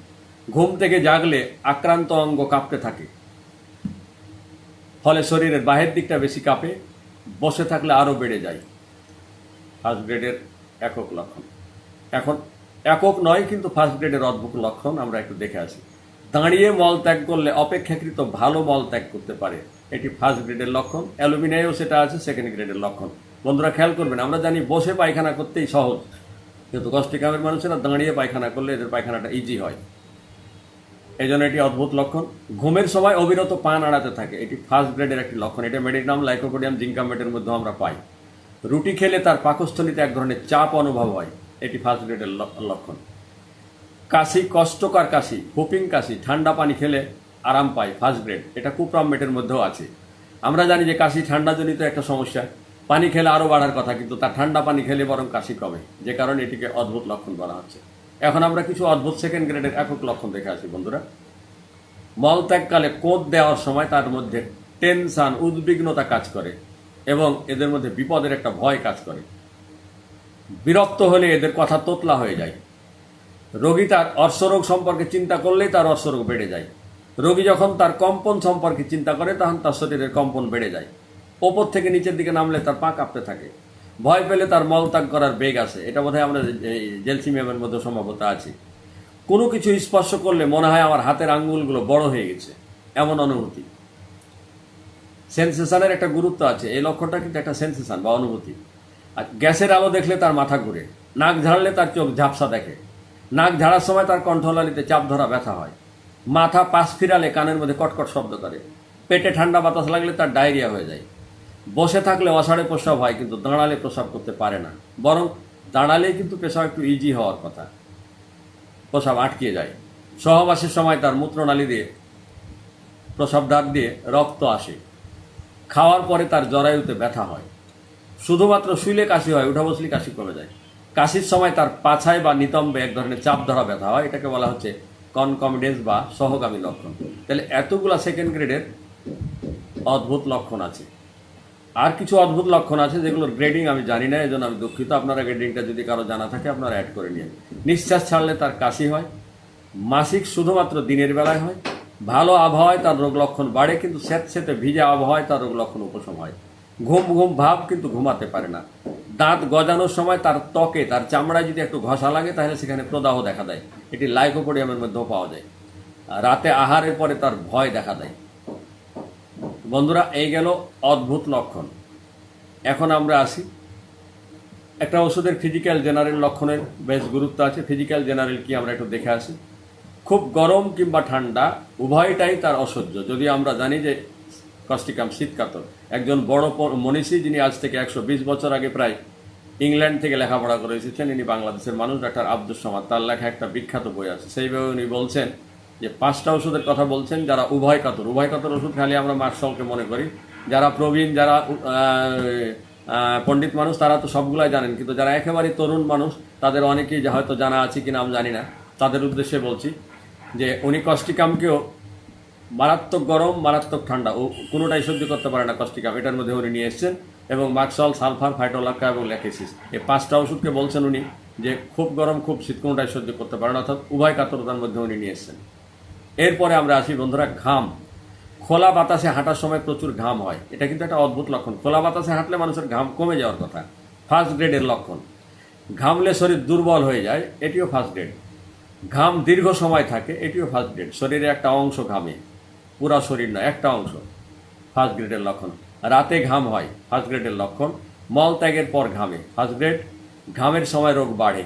ঘুম থেকে জাগলে আক্রান্ত অঙ্গ কাঁপতে থাকে, ফলে শরীরের বাহির দিকটা বেশি কাঁপে, বসে থাকলে আরও বেড়ে যায়। ফার্স্ট গ্রেডের একক লক্ষণ। এখন একক নয়, কিন্তু ফার্স্ট গ্রেডের অদ্ভুত লক্ষণ আমরা একটু দেখে আসি। দাঁড়িয়ে মল ত্যাগ করলে অপেক্ষাকৃত ভালো মল ত্যাগ করতে পারে, এটি ফার্স্ট গ্রেডের লক্ষণ। অ্যালুমিনিয়ামেও সেটা আছে, সেকেন্ড গ্রেডের লক্ষণ। বন্ধুরা খেয়াল করবেন, আমরা জানি বসে পায়খানা করতেই সহজ, কিন্তু কষ্টিকামের মানুষেরা দাঁড়িয়ে পায়খানা করলে এদের পায়খানাটা ইজি হয়, এই জন্য এটি অদ্ভুত লক্ষণ। ঘুমের সময় অবিরত পা নাড়াতে থাকে, এটি ফার্স্ট গ্রেডের একটি লক্ষণ। এটা মেডিনাম, লাইকোপোডিয়াম, জিঙ্কামেটের মধ্যে আমরা পাই। রুটি খেলে তার পাকস্থলীতে এক ধরনের চাপ অনুভব হয়, এটি ফার্স্ট গ্রেডের লক্ষণ। কাশি, কষ্টকর কাশি, হুপিং কাশি, ঠান্ডা পানি খেলে আরাম পায়, ফার্স্ট গ্রেড। এটা কুপ্রামেটের মধ্যেও আছে। আমরা জানি যে কাশি ঠান্ডাজনিত একটা সমস্যা, পানি খেলে আরও বাড়ার কথা, কিন্তু তার ঠান্ডা পানি খেলে বরং কাশি কমে, যে কারণে এটিকে অদ্ভুত লক্ষণ বলা হচ্ছে। এখন আমরা কিছু অদ্ভুত সেকেন্ড গ্রেডের একক লক্ষণ দেখে আসি বন্ধুরা। মলত্যাগকালে কোঁদ দেওয়ার সময় তার মধ্যে টেনশন, উদ্বিগ্নতা কাজ করে এবং এদের মধ্যে বিপদের একটা ভয় কাজ করে। বিরক্ত হলে এদের কথা তোতলা হয়ে যায়। রোগী তার অর্শরোগ সম্পর্কে চিন্তা করলেই তার অর্শরোগ বেড়ে যায়। রোগী যখন তার কম্পন সম্পর্কে চিন্তা করে, তখন তার শরীরের কম্পন বেড়ে যায়। ওপর থেকে নিচের দিকে নামলে তার পা কাঁপতে থাকে। ভয় পেলে তার মলত্যাগ করার বেগ আসে, এটা বোধহয় আমরা জেলসিমিয়ামের মধ্যে সম্ভবত আছে। কোনো কিছু স্পর্শ করলে মনে হয় আমার হাতের আঙ্গুলগুলো বড় হয়ে গেছে, এমন অনুভূতি। সেন্সেশনের একটা গুরুত্ব আছে, এই লক্ষণটা কিন্তু একটা সেন্সেশন বা অনুভূতি। আর গ্যাসের আলো দেখলে তার মাথা ঘুরে, নাক ঝাড়লে তার চোখ ঝাপসা দেখে, নাক ঝাড়ার সময় তার কণ্ঠনালীতে চাপ ধরা ব্যথা হয়, মাথা পাশ ফিরালে কানের মধ্যে কটকট শব্দ করে, পেটে ঠান্ডা বাতাস লাগলে তার ডায়রিয়া হয়ে যায়। বসে থাকলে অসাড়ে প্রস্রাব হয়, কিন্তু দাঁড়ালে প্রস্রাব করতে পারে না, বরং দাঁড়ালেই কিন্তু পেশাব একটু ইজি হওয়ার কথা, প্রস্রাব আটকে যায়। সহবাসের সময় তার মূত্রনালী দিয়ে, প্রস্রাব দাগ দিয়ে রক্ত আসে। খাওয়ার পরে তার জরায়ুতে ব্যথা হয়। শুধুমাত্র শুইলে কাশি হয়, উঠা বসলে কাশি কমে যায়। কাশির সময় তার পাছায় বা নিতম্বে এক ধরনের চাপ ধরা ব্যথা হয়, এটাকে বলা হচ্ছে কনকমিডেন্স বা সহগামী লক্ষণ। তাহলে এতগুলা সেকেন্ড গ্রেডের অদ্ভুত লক্ষণ আছে। আর কিছু অদ্ভুত লক্ষণ আছে যেগুলোর গ্রেডিং আমি জানি না, এই জন্য আমি দুঃখিত। আপনারা গ্রেডিংটা যদি কারো জানা থাকে আপনারা অ্যাড করে নিন। নিঃশ্বাস ছাড়লে তার কাশি হয়, মাসিক শুধুমাত্র দিনের বেলায় হয়, ভালো আবহাওয়ায় তার রোগ লক্ষণ বাড়ে, কিন্তু স্যাঁতস্যাঁতে ভিজা আবহাওয়ায় তার রোগ লক্ষণ উপশম হয়। ঘুম ঘুম ভাব, কিন্তু ঘুমাতে পারে না। দাঁত গজানোর সময় তার ত্বকে, তার চামড়ায় যদি একটু ঘষা লাগে তাহলে সেখানে প্রদাহ দেখা দেয়, এটি লাইকোপোডিয়ামের মধ্যেও পাওয়া যায়। রাতে আহারের পরে তার ভয় দেখা দেয়। বন্ধুরা, এই গেল অদ্ভুত লক্ষণ। এখন আমরা আসি একটা ওষুধের ফিজিক্যাল জেনারেল লক্ষণের বেশ গুরুত্ব আছে। ফিজিক্যাল জেনারেল কি আমরা একটু দেখে আসি। খুব গরম কিংবা ঠান্ডা উভয়টাই তার অসহ্য। যদি আমরা জানি যে কস্টিকাম শীতকাতর। একজন বড় মনীষী, যিনি আজ থেকে 120 বছর আগে প্রায় ইংল্যান্ড থেকে লেখাপড়া করে এসেছেন, ইনি বাংলাদেশের মানুষ, ডাক্তার আব্দুস সামাদ। তার লেখা একটা বিখ্যাত বই আছে, সেই বই উনি বলছেন যে 5টা ওষুধের কথা বলছেন যারা উভয় কাতর ওষুধ খালি আমরা মার্শালকে মনে করি। যারা প্রবীণ, যারা পণ্ডিত মানুষ, তারা তো সবগুলাই জানেন, কিন্তু যারা একেবারে তরুণ মানুষ, তাদের অনেকেই হয়তো জানা আছে কিনা আমি জানি না, তাদের উদ্দেশ্যে বলছি যে উনি কস্টিকামকেও মারাত্মক গরম, মারাত্মক ঠান্ডা ও কোনোটাই সহ্য করতে পারে না কস্টিকাম, এটার মধ্যে উনি নিয়ে এসছেন। এবং মার্কসল, সালফার, ফাইটোলাক্কা এবং ল্যাকেসিস, এই 5টা ওষুধকে বলছেন উনি যে খুব গরম খুব শীত কোনোটাই সহ্য করতে পারে না, অর্থাৎ উভয় কাতরতার মধ্যে উনি নিয়ে এসছেন। এরপরে আমরা আসি বন্ধুরা, ঘাম। খোলা বাতাসে হাঁটার সময় প্রচুর ঘাম হয়, এটা কিন্তু একটা অদ্ভুত লক্ষণ। খোলা বাতাসে হাঁটলে মানুষের ঘাম কমে যাওয়ার কথা, ফার্স্ট গ্রেডের লক্ষণ। ঘামলে শরীর দুর্বল হয়ে যায়, এটিও ফার্স্ট গ্রেড। ঘাম দীর্ঘ সময় থাকে, এটিও ফার্স্ট গ্রেড। শরীরে একটা অংশ ঘামে, পুরা শরীর নয়, একটা অংশ, ফার্স্ট গ্রেডের লক্ষণ। রাতে ঘাম হয়, ফার্স্ট গ্রেডের লক্ষণ। মল ত্যাগের পর ঘামে, ফার্স্ট গ্রেড। ঘামের সময় রোগ বাড়ে,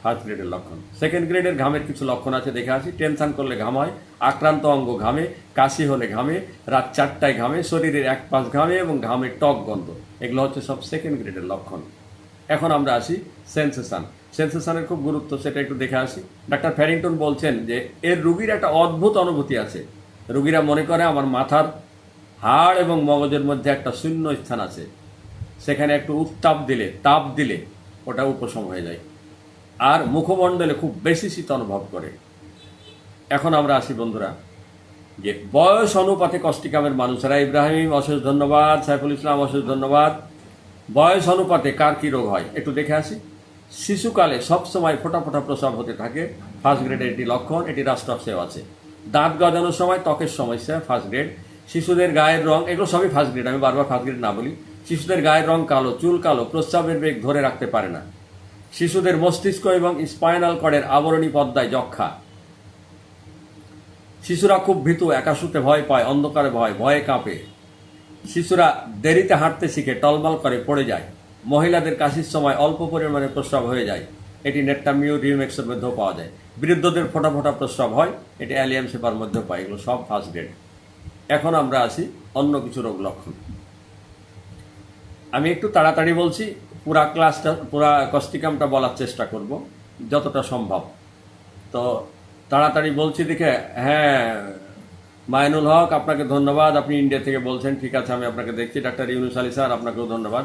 ফার্স্ট গ্রেডের লক্ষণ। সেকেন্ড গ্রেডের ঘামের কিছু লক্ষণ আছে, দেখে আসি। টেনশন করলে ঘাম হয়, আক্রান্ত অঙ্গ ঘামে, কাশি হলে ঘামে, রাত 4টায় ঘামে, শরীরের এক পাশ ঘামে এবং ঘামের টক গন্ধ। এগুলো হচ্ছে সব সেকেন্ড গ্রেডের লক্ষণ। এখন আমরা আসি সেন্সেশন। সেন্সেশনের খুব গুরুত্ব, সেটা একটু দেখে আসি। ডাক্তার ফ্যারিংটন বলছেন যে এর রুগীর একটা অদ্ভুত অনুভূতি আছে। রুগীরা মনে করে আমার মাথার হাড় এবং মগজের মধ্যে একটা শূন্য স্থান আছে, সেখানে একটু উত্তাপ দিলে, তাপ দিলে ওটা উপশম হয়ে যায়। আর মুখমণ্ডলে খুব বেশি শীত অনুভব করে। এখন আমরা আসি বন্ধুরা যে বয়স অনুপাতে কস্টিকামের মানুষেরা, ইব্রাহিম অশেষ ধন্যবাদ, সাইফুল ইসলাম অশেষ ধন্যবাদ। বয়স অনুপাতে কার কী রোগ হয় একটু দেখে আসি। শিশুকালে সবসময় ফোটা ফোটা প্রস্রাব হতে থাকে, ফার্স্ট গ্রেডের এটি লক্ষণ, এটি রাষ্ট্রপসেও আছে। দাঁত গজানোর সময় ত্বকের সমস্যা, ফার্স্ট গ্রেড। শিশুদের গায়ের রং, এগুলো সবই ফার্স্ট গ্রেড, আমি বারবার ফার্স্ট গ্রেড না বলি। শিশুদের গায়ের রং কালো, চুল কালো, প্রস্রাবের বেগ ধরে রাখতে পারে না। শিশুদের মস্তিষ্ক এবং স্পাইনাল কর্ডের আবরণী পর্দায় যক্ষা। শিশুরা খুব ভীতু, একা শুতে ভয় পায়, অন্ধকারে ভয়ে কাঁপে। শিশুরা দেরিতে হাঁটতে শিখে, টলমল করে পড়ে যায়। মহিলাদের কাশির সময় অল্প পরিমাণে প্রস্রাব হয়ে যায়, এটি নেট্টামিউ রিউমেক্সের মধ্যেও পাওয়া যায়। বৃদ্ধদের ফোটা ফোটা প্রস্রাব হয়, এটি অ্যালিয়াম সেপার মধ্যেও পাই। এগুলো সব ফার্স্ট গ্রেড। এখন আমরা আসি অন্য কিছু রোগ লক্ষণ। আমি একটু তাড়াতাড়ি বলছি, পুরা কস্টিকামটা বলার চেষ্টা করব যতটা সম্ভব। তো তাড়াতাড়ি বলছি দেখে, হ্যাঁ মাইনুল হক, আপনাকে ধন্যবাদ, আপনি ইন্ডিয়া থেকে বলছেন, ঠিক আছে আমি আপনাকে দেখছি। ডাক্তার ইউনুস আলী স্যার, আপনাকেও ধন্যবাদ।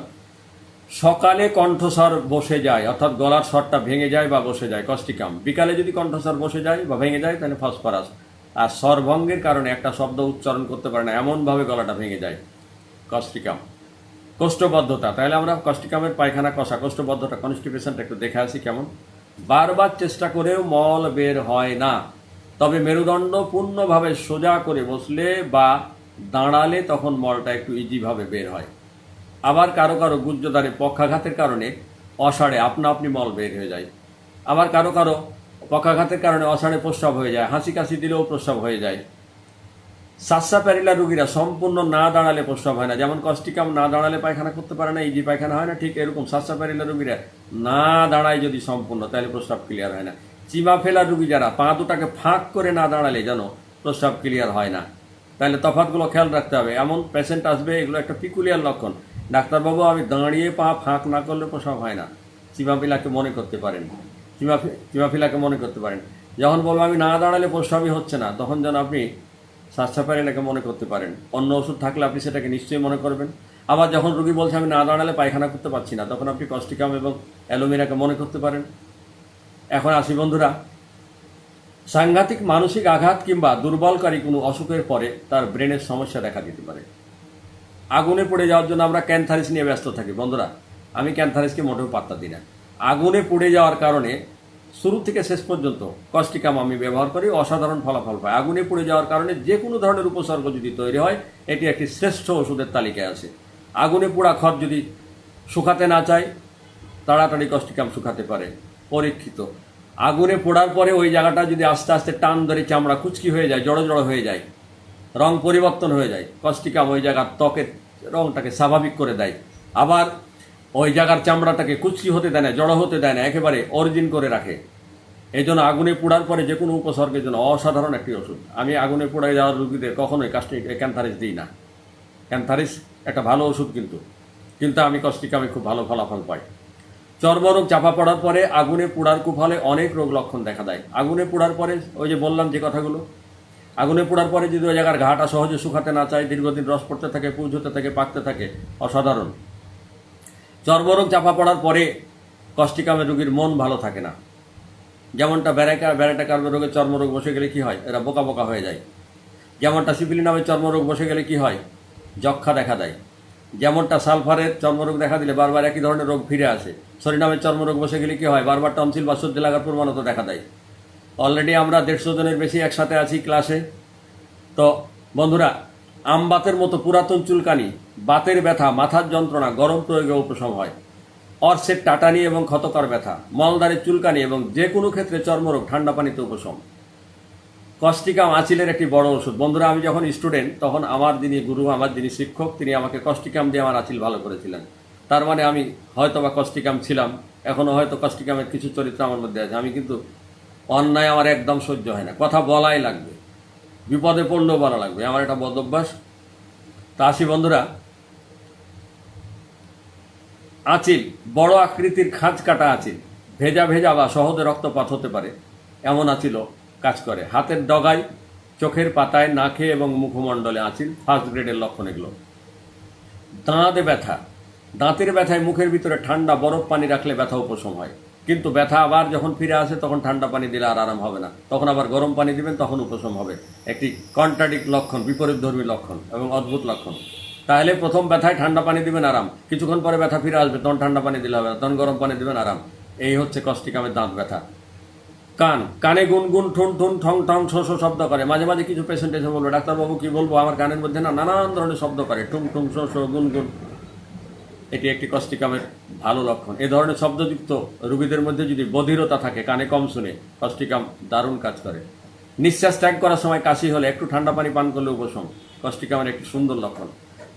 সকালে কণ্ঠস্বর বসে যায়, অর্থাৎ গলার স্বরটা ভেঙে যায় বা বসে যায়, কস্টিকাম। বিকালে যদি কণ্ঠস্বর বসে যায় বা ভেঙে যায়, তাহলে ফসফরাস। আর স্বরভঙ্গের কারণে একটা শব্দ উচ্চারণ করতে পারে না, এমনভাবে গলাটা ভেঙে যায়, কস্টিকাম। কোষ্ঠবদ্ধতা, তাহলে আমরা কস্টিকামের পায়খানা কষা, কোষ্ঠবদ্ধতা, কনস্টিপেশনটা একটু দেখে আসি কেমন। বারবার চেষ্টা করেও মল বের হয় না, তবে মেরুদণ্ড পূর্ণভাবে সোজা করে বসলে বা দাঁড়ালে তখন মলটা একটু ইজিভাবে বের হয়। আবার কারো কারো গুহ্যদ্বারে পক্ষাঘাতের কারণে অষাঢ়ে আপনা আপনি মল বের হয়ে যায়। আবার কারো কারো পক্ষাঘাতের কারণে অষাঢ়ে প্রস্রাব হয়ে যায়, হাসি কাশি দিলেও প্রস্রাব হয়ে যায়। সাসসাপ্যারিলা রোগীরা সম্পূর্ণ না দাঁড়ালে প্রস্রাব হয় না, যেমন কস্টিকাম না দাঁড়ালে পায়খানা করতে পারে না, ইজি পায়খানা হয় না, ঠিক এরকম সাসসাপ্যারিলা রোগীরা না দাঁড়ায় যদি সম্পূর্ণ, তাহলে প্রস্রাব ক্লিয়ার হয় না। চিমা ফেলা রোগী যারা পা দুটাকে ফাঁক করে না দাঁড়ালে যেন প্রস্রাব ক্লিয়ার হয় না, তাহলে তফাৎগুলো খেয়াল রাখতে হবে। এমন পেশেন্ট আসবে, এগুলো একটা পিকুলিয়ার লক্ষণ। ডাক্তারবাবু আমি দাঁড়িয়ে পা ফাঁক না করলে প্রস্রাব হয় না, চিমাফিলাকে মনে করতে পারেন, চিমাফিলাকে মনে করতে পারেন। যখন বলবো আমি না দাঁড়ালে প্রস্রাবই হচ্ছে না, তখন যেন আপনি সাসসাপ্যারিলাকে মনে করতে পারেন। অন্য ওষুধ থাকলে আপনি সেটাকে নিশ্চয়ই মনে করবেন। আবার যখন রোগী বলছে আমি না দাঁড়ালে পায়খানা করতে পারছি না, তখন আপনি কস্টিকাম এবং অ্যালোমিনাকে মনে করতে পারেন। এখন আসি বন্ধুরা, সাংঘাতিক মানসিক আঘাত কিংবা দুর্বলকারী কোনো অসুখের পরে তার ব্রেনের সমস্যা দেখা দিতে পারে। আগুনে পড়ে যাওয়ার জন্য আমরা ক্যান্থারিস নিয়ে ব্যস্ত থাকি বন্ধুরা, আমি ক্যান্থারিসকে মোটেও পাত্তা দিই না। আগুনে পড়ে যাওয়ার কারণে শুরু থেকে শেষ পর্যন্ত কস্টিকাম আমি ব্যবহার করি, অসাধারণ ফলাফল পাই। আগুনে পড়ে যাওয়ার কারণে যে কোনো ধরনের উপসর্গ যদি তৈরি হয়, এটি একটি শ্রেষ্ঠ ওষুধের তালিকায় আছে। আগুনে পোড়া খড় যদি শুকাতে না চায়, তাড়াতাড়ি কস্টিকাম শুকাতে পারে, পরীক্ষিত। আগুনে পোড়ার পরে ওই জায়গাটা যদি আস্তে আস্তে টান ধরে চামড়া কুচকি হয়ে যায়, জড়ো জড়ো হয়ে যায়, রং পরিবর্তন হয়ে যায়, কস্টিকাম ওই জায়গার ত্বকের রংটাকে স্বাভাবিক করে দেয়। আবার ওই জায়গার চামড়াটাকে কুচকি হতে দেয় না, জড়ো হতে দেয় না, একেবারে অরিজিন করে রাখে। এই জন্য আগুনে পোড়ার পরে যে কোনো উপসর্গের জন্য অসাধারণ একটি ওষুধ। আমি আগুনে পোড়ায় যাওয়ার রোগীদের কখনোই ক্যান্থারিস দিই না। ক্যান্থারিস একটা ভালো ওষুধ, কিন্তু আমি কস্টিকামে খুব ভালো ফলাফল পাই। চর্মরোগ চাপা পড়ার পরে আগুনে পোড়ার কুফলে অনেক রোগ লক্ষণ দেখা দেয়। আগুনে পোড়ার পরে ওই যে বললাম যে কথাগুলো, আগুনে পোড়ার পরে যদি ওই জায়গার ঘাটা সহজে শুকাতে না চায়, দীর্ঘদিন রস পড়তে থাকে, পুঁজ হতে থাকে, পাকতে থাকে, অসাধারণ। চর্মরোগ চাপা পড়ার পরে কস্টিকামের রোগীর মন ভালো থাকে না। যেমনটা ব্যারাটাকার্ব রোগের চর্মরোগ বসে গেলে কি হয়, এরা বোকা বোকা হয়ে যায়। যেমনটা সিফিলিনামের চর্মরোগ বসে গেলে কি হয়, যক্ষা দেখা দেয়। যেমনটা সালফারের চর্মরোগ দেখা দিলে বারবার একই ধরনের রোগ ফিরে আসে। সরিনামের চর্মরোগ বসে গেলে কি হয়, বারবার টনসিল বা সর্দি লাগার প্রবণতা দেখা দেয়। অলরেডি আমরা 150 জনের বেশি একসাথে আছি ক্লাসে। তো বন্ধুরা, আমবাতের মতো পুরাতন চুলকানি, বাতের ব্যথা, মাথার যন্ত্রণা গরম প্রয়োগে উপশম হয়। অর্সের টাটানি এবং ক্ষতকর ব্যথা, মলদারের চুলকানি এবং যে কোনো ক্ষেত্রে চর্মরোগ ঠান্ডা পানিতে উপশম। কস্টিকাম আঁচিলের একটি বড় ওষুধ। বন্ধুরা, আমি যখন স্টুডেন্ট তখন আমার যিনি গুরু, আমার যিনি শিক্ষক, তিনি আমাকে কস্টিকাম দিয়ে আমার আঁচিল ভালো করেছিলেন। তার মানে আমি হয়তো বা কস্টিকাম ছিলাম, এখনও হয়তো কস্টিকামের কিছু চরিত্র আমার মধ্যে আছে। আমি কিন্তু অন্যায় আমার একদম সহ্য হয় না, কথা বলাই লাগবে, বিপদে পড়লেও বলা লাগবে, আমার এটা বদ অভ্যাস। তা আসি বন্ধুরা, আঁচিল বড় আকৃতির খাঁজ কাটা আঁচিল, ভেজা ভেজা বা সহজে রক্তপাত হতে পারে এমন আঁচিলও কাজ করে। হাতের ডগায়, চোখের পাতায়, নাকে এবং মুখমণ্ডলে আঁচিল ফার্স্ট গ্রেডের লক্ষণ এগুলো। দাঁতে ব্যথা, দাঁতের ব্যথায় মুখের ভিতরে ঠান্ডা বরফ পানি রাখলে ব্যথা উপশম হয়, কিন্তু ব্যথা আবার যখন ফিরে আসে তখন ঠান্ডা পানি দিলে আর আরাম হবে না, তখন আবার গরম পানি দিবেন, তখন উপশম হবে। একটি কন্ট্রাডিক্ট লক্ষণ, বিপরীতধর্মী লক্ষণ এবং অদ্ভুত লক্ষণ। তাহলে প্রথম ব্যথায় ঠান্ডা পানি দিবেন, আরাম, কিছুক্ষণ পরে ব্যথা ফিরে আসবে, তখন ঠান্ডা পানি দিলে হবে না, তখন গরম পানি দিবেন, আরাম। এই হচ্ছে কস্টিকামের দাঁত ব্যথা। কানে গুনগুন, ঠুন ঠুন, ঠং ঠং, শো শো শব্দ করে। মাঝে মাঝে কিছু পেশেন্ট এসে বলবে, ডাক্তারবাবু কি বলবো, আমার কানের মধ্যে না নানান ধরনের শব্দ করে, ঠুং ঠুং, শো শো, গুনগুন। এটি একটি কস্টিকামের ভালো লক্ষণ। এ ধরনের শব্দযুক্ত রোগীদের মধ্যে যদি বধিরতা থাকে, কানে কম শুনে, কস্টিকাম দারুণ কাজ করে। নিঃশ্বাস ত্যাগ করার সময় কাশি হলে একটু ঠান্ডা পানি পান করলে উপশম, কস্টিকামের একটি সুন্দর লক্ষণ।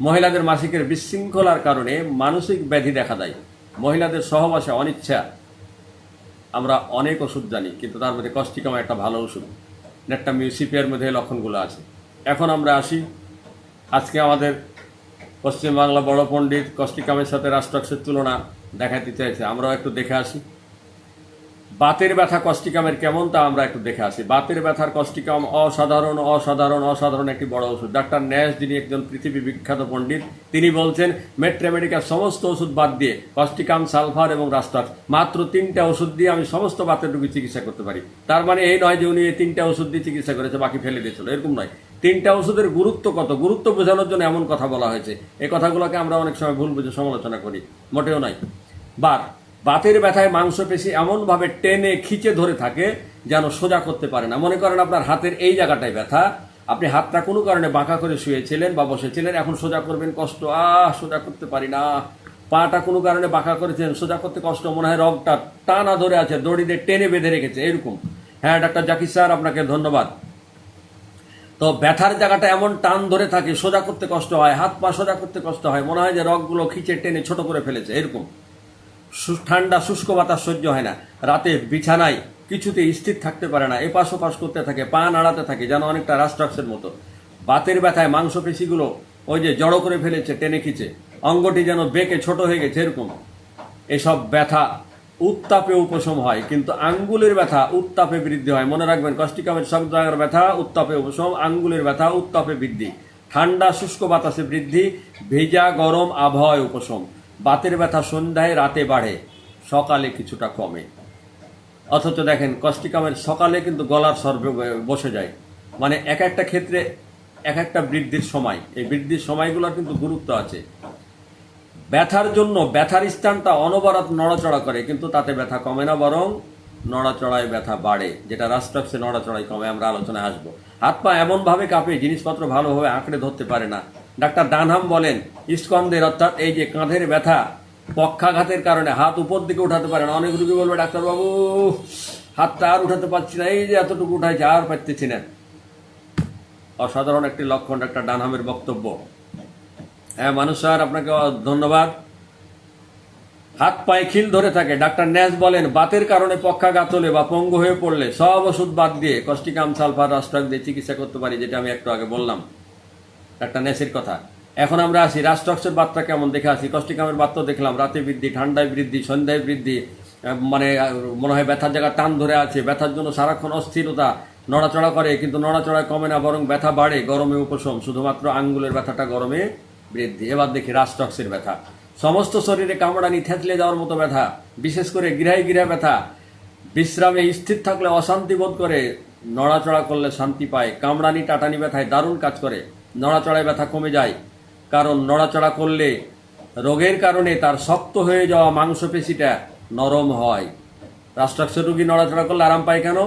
মহিলাদের মাসিকের বিশৃঙ্খলার কারণে মানসিক ব্যাধি দেখা দেয়। মহিলাদের সহবাসে অনিচ্ছা, আমরা অনেক ওষুধ জানি, কিন্তু তার মধ্যে কস্টিকাম একটা ভালো ওষুধ। নেটটা মিউসিপিয়ার মধ্যে এই লক্ষণগুলো আছে। এখন আমরা আসি, আজকে আমাদের পশ্চিমবাংলা বড় পণ্ডিত কস্টিকামের সাথে রাস্টক্সের তুলনা দেখাতে চাইছে, আমরাও একটু দেখে আসি। বাতের ব্যথা কস্টিকামের কেমন তা আমরা একটু দেখে আসি। বাতের ব্যথার কস্টিকাম অসাধারণ অসাধারণ অসাধারণ একটি বড় ওষুধ। ডাক্তার ন্যাশ, যিনি একজন পৃথিবী বিখ্যাত পণ্ডিত, তিনি বলছেন মেট্রেমেডিকার সমস্ত ওষুধ বাদ দিয়ে কস্টিকাম, সালফার এবং রাস্টক্স, মাত্র 3টা ওষুধ দিয়ে আমি সমস্ত বাতের রোগী চিকিৎসা করতে পারি। তার মানে এই নয় যে উনি এই 3টা ওষুধ দিয়ে চিকিৎসা করেছে, বাকি ফেলে দিয়েছিল, এরকম নয়। 3টা ওষুধের গুরুত্ব কত, গুরুত্ব বোঝানোর জন্য এমন কথা বলা হয়েছে। এই কথাগুলোকে আমরা অনেক সময় ভুল বুঝে সমালোচনা করি, মোটেও নয়। বাতের ব্যথায় মাংসপেশি এমনভাবে টেনে খিচে ধরে থাকে যেন সোজা করতে পারে না। মনে করেন আপনার হাতের এই জায়গাটায় ব্যথা, আপনি হাতটা কোনো কারণে বাঁকা করে শুয়েছিলেন বা বসেছিলেন, এখন সোজা করবেন কষ্ট, সোজা করতে পারি না। পাটা কোনো কারণে বাঁকা করেছেন, সোজা করতে কষ্ট, মনে হয় রগটা টানা ধরে আছে, দড়ি দিয়ে টেনে বেঁধে রেখেছে, এরকম। হ্যাঁ ডাক্তার জাকির স্যার, আপনাকে ধন্যবাদ। তো ব্যথার জায়গাটা এমন টান ধরে থাকে, সোজা করতে কষ্ট হয়, হাত পা সোজা করতে কষ্ট হয়, মনে হয় যে রগগুলো খিচে টেনে ছোট করে ফেলেছে, এরকম। ঠান্ডা শুষ্ক বাতাস সহ্য হয় না, রাতে বিছানায় কিছুতে স্থির থাকতে পারে না, এপাশ ওপাশ করতে থাকে, পা নাড়াতে থাকে, যেন অনেকটা রাস্ট্রাক্সের মতো। বাতের ব্যথায় মাংসপেশিগুলো ওই যে জড়ো করে ফেলেছে, টেনে খিচে, অঙ্গটি যেন বেঁকে ছোট হয়ে গেছে, এরকম। এসব ব্যথা উত্তাপে উপশম হয়, কিন্তু আঙ্গুলের ব্যথা উত্তাপে বৃদ্ধি হয়। মনে রাখবেন, কস্টিকামের সব জায়গার ব্যথা উত্তাপে উপশম, আঙ্গুলের ব্যথা উত্তাপে বৃদ্ধি। ঠান্ডা শুষ্ক বাতাসে বৃদ্ধি, ভেজা গরম আবহাওয়ায় উপশম। বাতের ব্যথা সন্ধ্যায় রাতে বাড়ে, সকালে কিছুটা কমে। অথচ দেখেন কস্টিকামের সকালে কিন্তু গলার স্বর বসে যায়। মানে এক একটা ক্ষেত্রে এক একটা বৃদ্ধির সময়, এই বৃদ্ধির সময়গুলোর কিন্তু গুরুত্ব আছে। ব্যথার জন্য ব্যথার স্থানটা অনবরত নড়াচড়া করে, কিন্তু তাতে ব্যথা কমে না, বরং নড়াচড়ায় ব্যথা বাড়ে, যেটা রাস্ট্রাক্সে নড়াচড়ায় কমে। আমরা আলোচনায় আসবো। হাত পা এমনভাবে কাঁপে, জিনিসপত্র ভালোভাবে আঁকড়ে ধরতে পারে না। ডাক্তার ডানহাম বলেন, স্কন্ধের অর্থাৎ এই যে কাঁধের ব্যথা, পক্ষাঘাতের কারণে হাত উপর দিকে উঠাতে পারে না। অনেক রুগী বলবে, ডাক্তারবাবু হাতটা আর উঠাতে পারছি না, এই যে এতটুকু উঠাইছে আর পারতেছি না। অসাধারণ একটি লক্ষণ ডাক্তার ডানহামের বক্তব্য। হ্যাঁ মানুষ স্যার, আপনাকে ধন্যবাদ। হাত পায়ে খিল ধরে থাকে, ডাক্তার ন্যাশ বলেন বাতের কারণে পক্ষাঘাত হলে বা পঙ্গু হয়ে পড়লে সব ওষুধ বাদ দিয়ে কস্টিকাম, সালফার, রাস্ট্রাক্স দিয়ে চিকিৎসা করতে পারি, যেটা আমি একটু আগে বললাম, ডাক্তার ন্যাশের কথা। এখন আমরা আসি রাস্টক্সের বার্তা কেমন দেখে আসি। কস্টিকামের বার্তা দেখলাম, রাতে বৃদ্ধি, ঠান্ডায় বৃদ্ধি, সন্ধ্যায় বৃদ্ধি, মানে মনে হয় ব্যথার জায়গা টান ধরে আছে, ব্যথার জন্য সারাক্ষণ অস্থিরতা, নড়াচড়া করে কিন্তু নড়াচড়ায় কমে না, বরং ব্যথা বাড়ে, গরমে উপশম, শুধুমাত্র আঙ্গুলের ব্যথাটা গরমে বৃদ্ধি। এবার দেখি রাস্টক্সের ব্যথা, সমস্ত শরীরে কামড়ানি, থেতলে যাওয়ার মতো ব্যথা, বিশেষ করে গৃহায় ব্যথা, বিশ্রামে স্থির থাকলে অশান্তি বোধ করে, নড়াচড়া করলে শান্তি পায়, কামড়ানি টাটানি ব্যথায় দারুণ কাজ করে, নড়াচড়ায় ব্যথা কমে যায়, কারণ নড়াচড়া করলে রোগের কারণে তার শক্ত হয়ে যাওয়া মাংসপেশিটা নরম হয়। রাস্ট্রাক্সের রোগী নড়াচড়া করলে আরাম পায় কেন?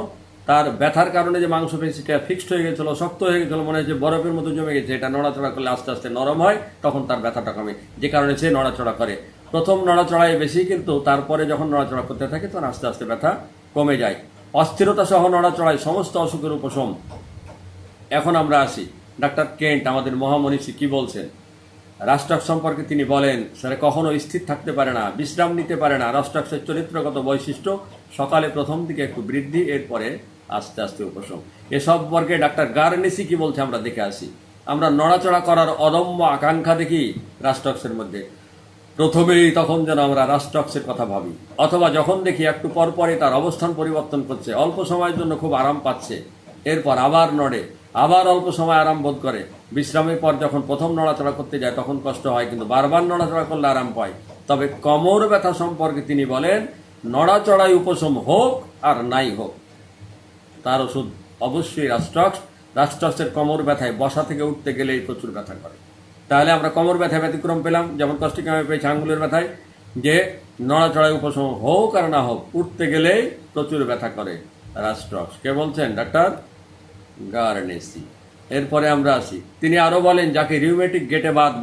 তার ব্যথার কারণে যে মাংসপেশিটা ফিক্সড হয়ে গেছিল, শক্ত হয়ে গেছিল, মনে হচ্ছে বরফের মতো জমে গেছে, এটা নড়াচড়া করলে আস্তে আস্তে নরম হয়, তখন তার ব্যথাটা কমে, যে কারণে সে নড়াচড়া করে। প্রথম নড়াচড়ায় বেশি, কিন্তু তারপরে যখন নড়াচড়া করতে থাকে তখন আস্তে আস্তে ব্যথা কমে যায়। অস্থিরতা সহ নড়াচড়ায় সমস্ত অসুখের উপশম। এখন আমরা আসি ডাক্তার কেন্ট আমাদের মহামনীষী কি বলছেন রাস্ট্রাক্স সম্পর্কে। তিনি বলেন, স্যার কখনো স্থির থাকতে পারে না, বিশ্রাম নিতে পারে না। রাস্ট্রাক্সের চরিত্রগত বৈশিষ্ট্য, সকালে প্রথম দিকে একটু বৃদ্ধি, এরপরে আস্তে আস্তে উপশম। এ সম্পর্কে ডাক্তার গার্নেসি কি বলছে আমরা দেখে আসি। আমরা নড়াচড়া করার অদম্য আকাঙ্ক্ষা দেখি রাস্ট্রাক্সের মধ্যে। প্রথমেই তখন যেন আমরা রাস্ট্রাক্সের কথা ভাবি, অথবা যখন দেখি একটু পরপরই তার অবস্থান পরিবর্তন করছে, অল্প সময়ের জন্য খুব আরাম পাচ্ছে, এরপর আবার নড়ে, আবার অল্প সময় আরাম বোধ করে, বিশ্রামের পর যখন প্রথম নড়াচড়া করতে যায় তখন কষ্ট হয়, কিন্তু বারবার নড়াচড়া করলে আরাম পায়। তবে কোমর ব্যথা সম্পর্কে তিনি বলেন, নড়াচড়ায় উপশম হোক আর নাই হোক, তার ওষুধ অবশ্যই রাস্ট্রাক্স। রাস্ট্রাক্সের কোমর ব্যথায় বসা থেকে উঠতে গেলেই প্রচুর ব্যথা করে। তাহলে আমরা কোমর ব্যথায় ব্যতিক্রম পেলাম, যেমন কস্টিকামে পেয়েছি আঙ্গুলের ব্যথায়, যে নড়াচড়ায় উপশম হোক আর না হোক, উঠতে গেলেই প্রচুর ব্যথা করে রাস্ট্রাক্স। কে বলছেন? ডাক্তার গার্নেসি। এরপরে আমরা আসি, তিনি আরো বলেন, যাকে রিউমেটিক গেটে বাত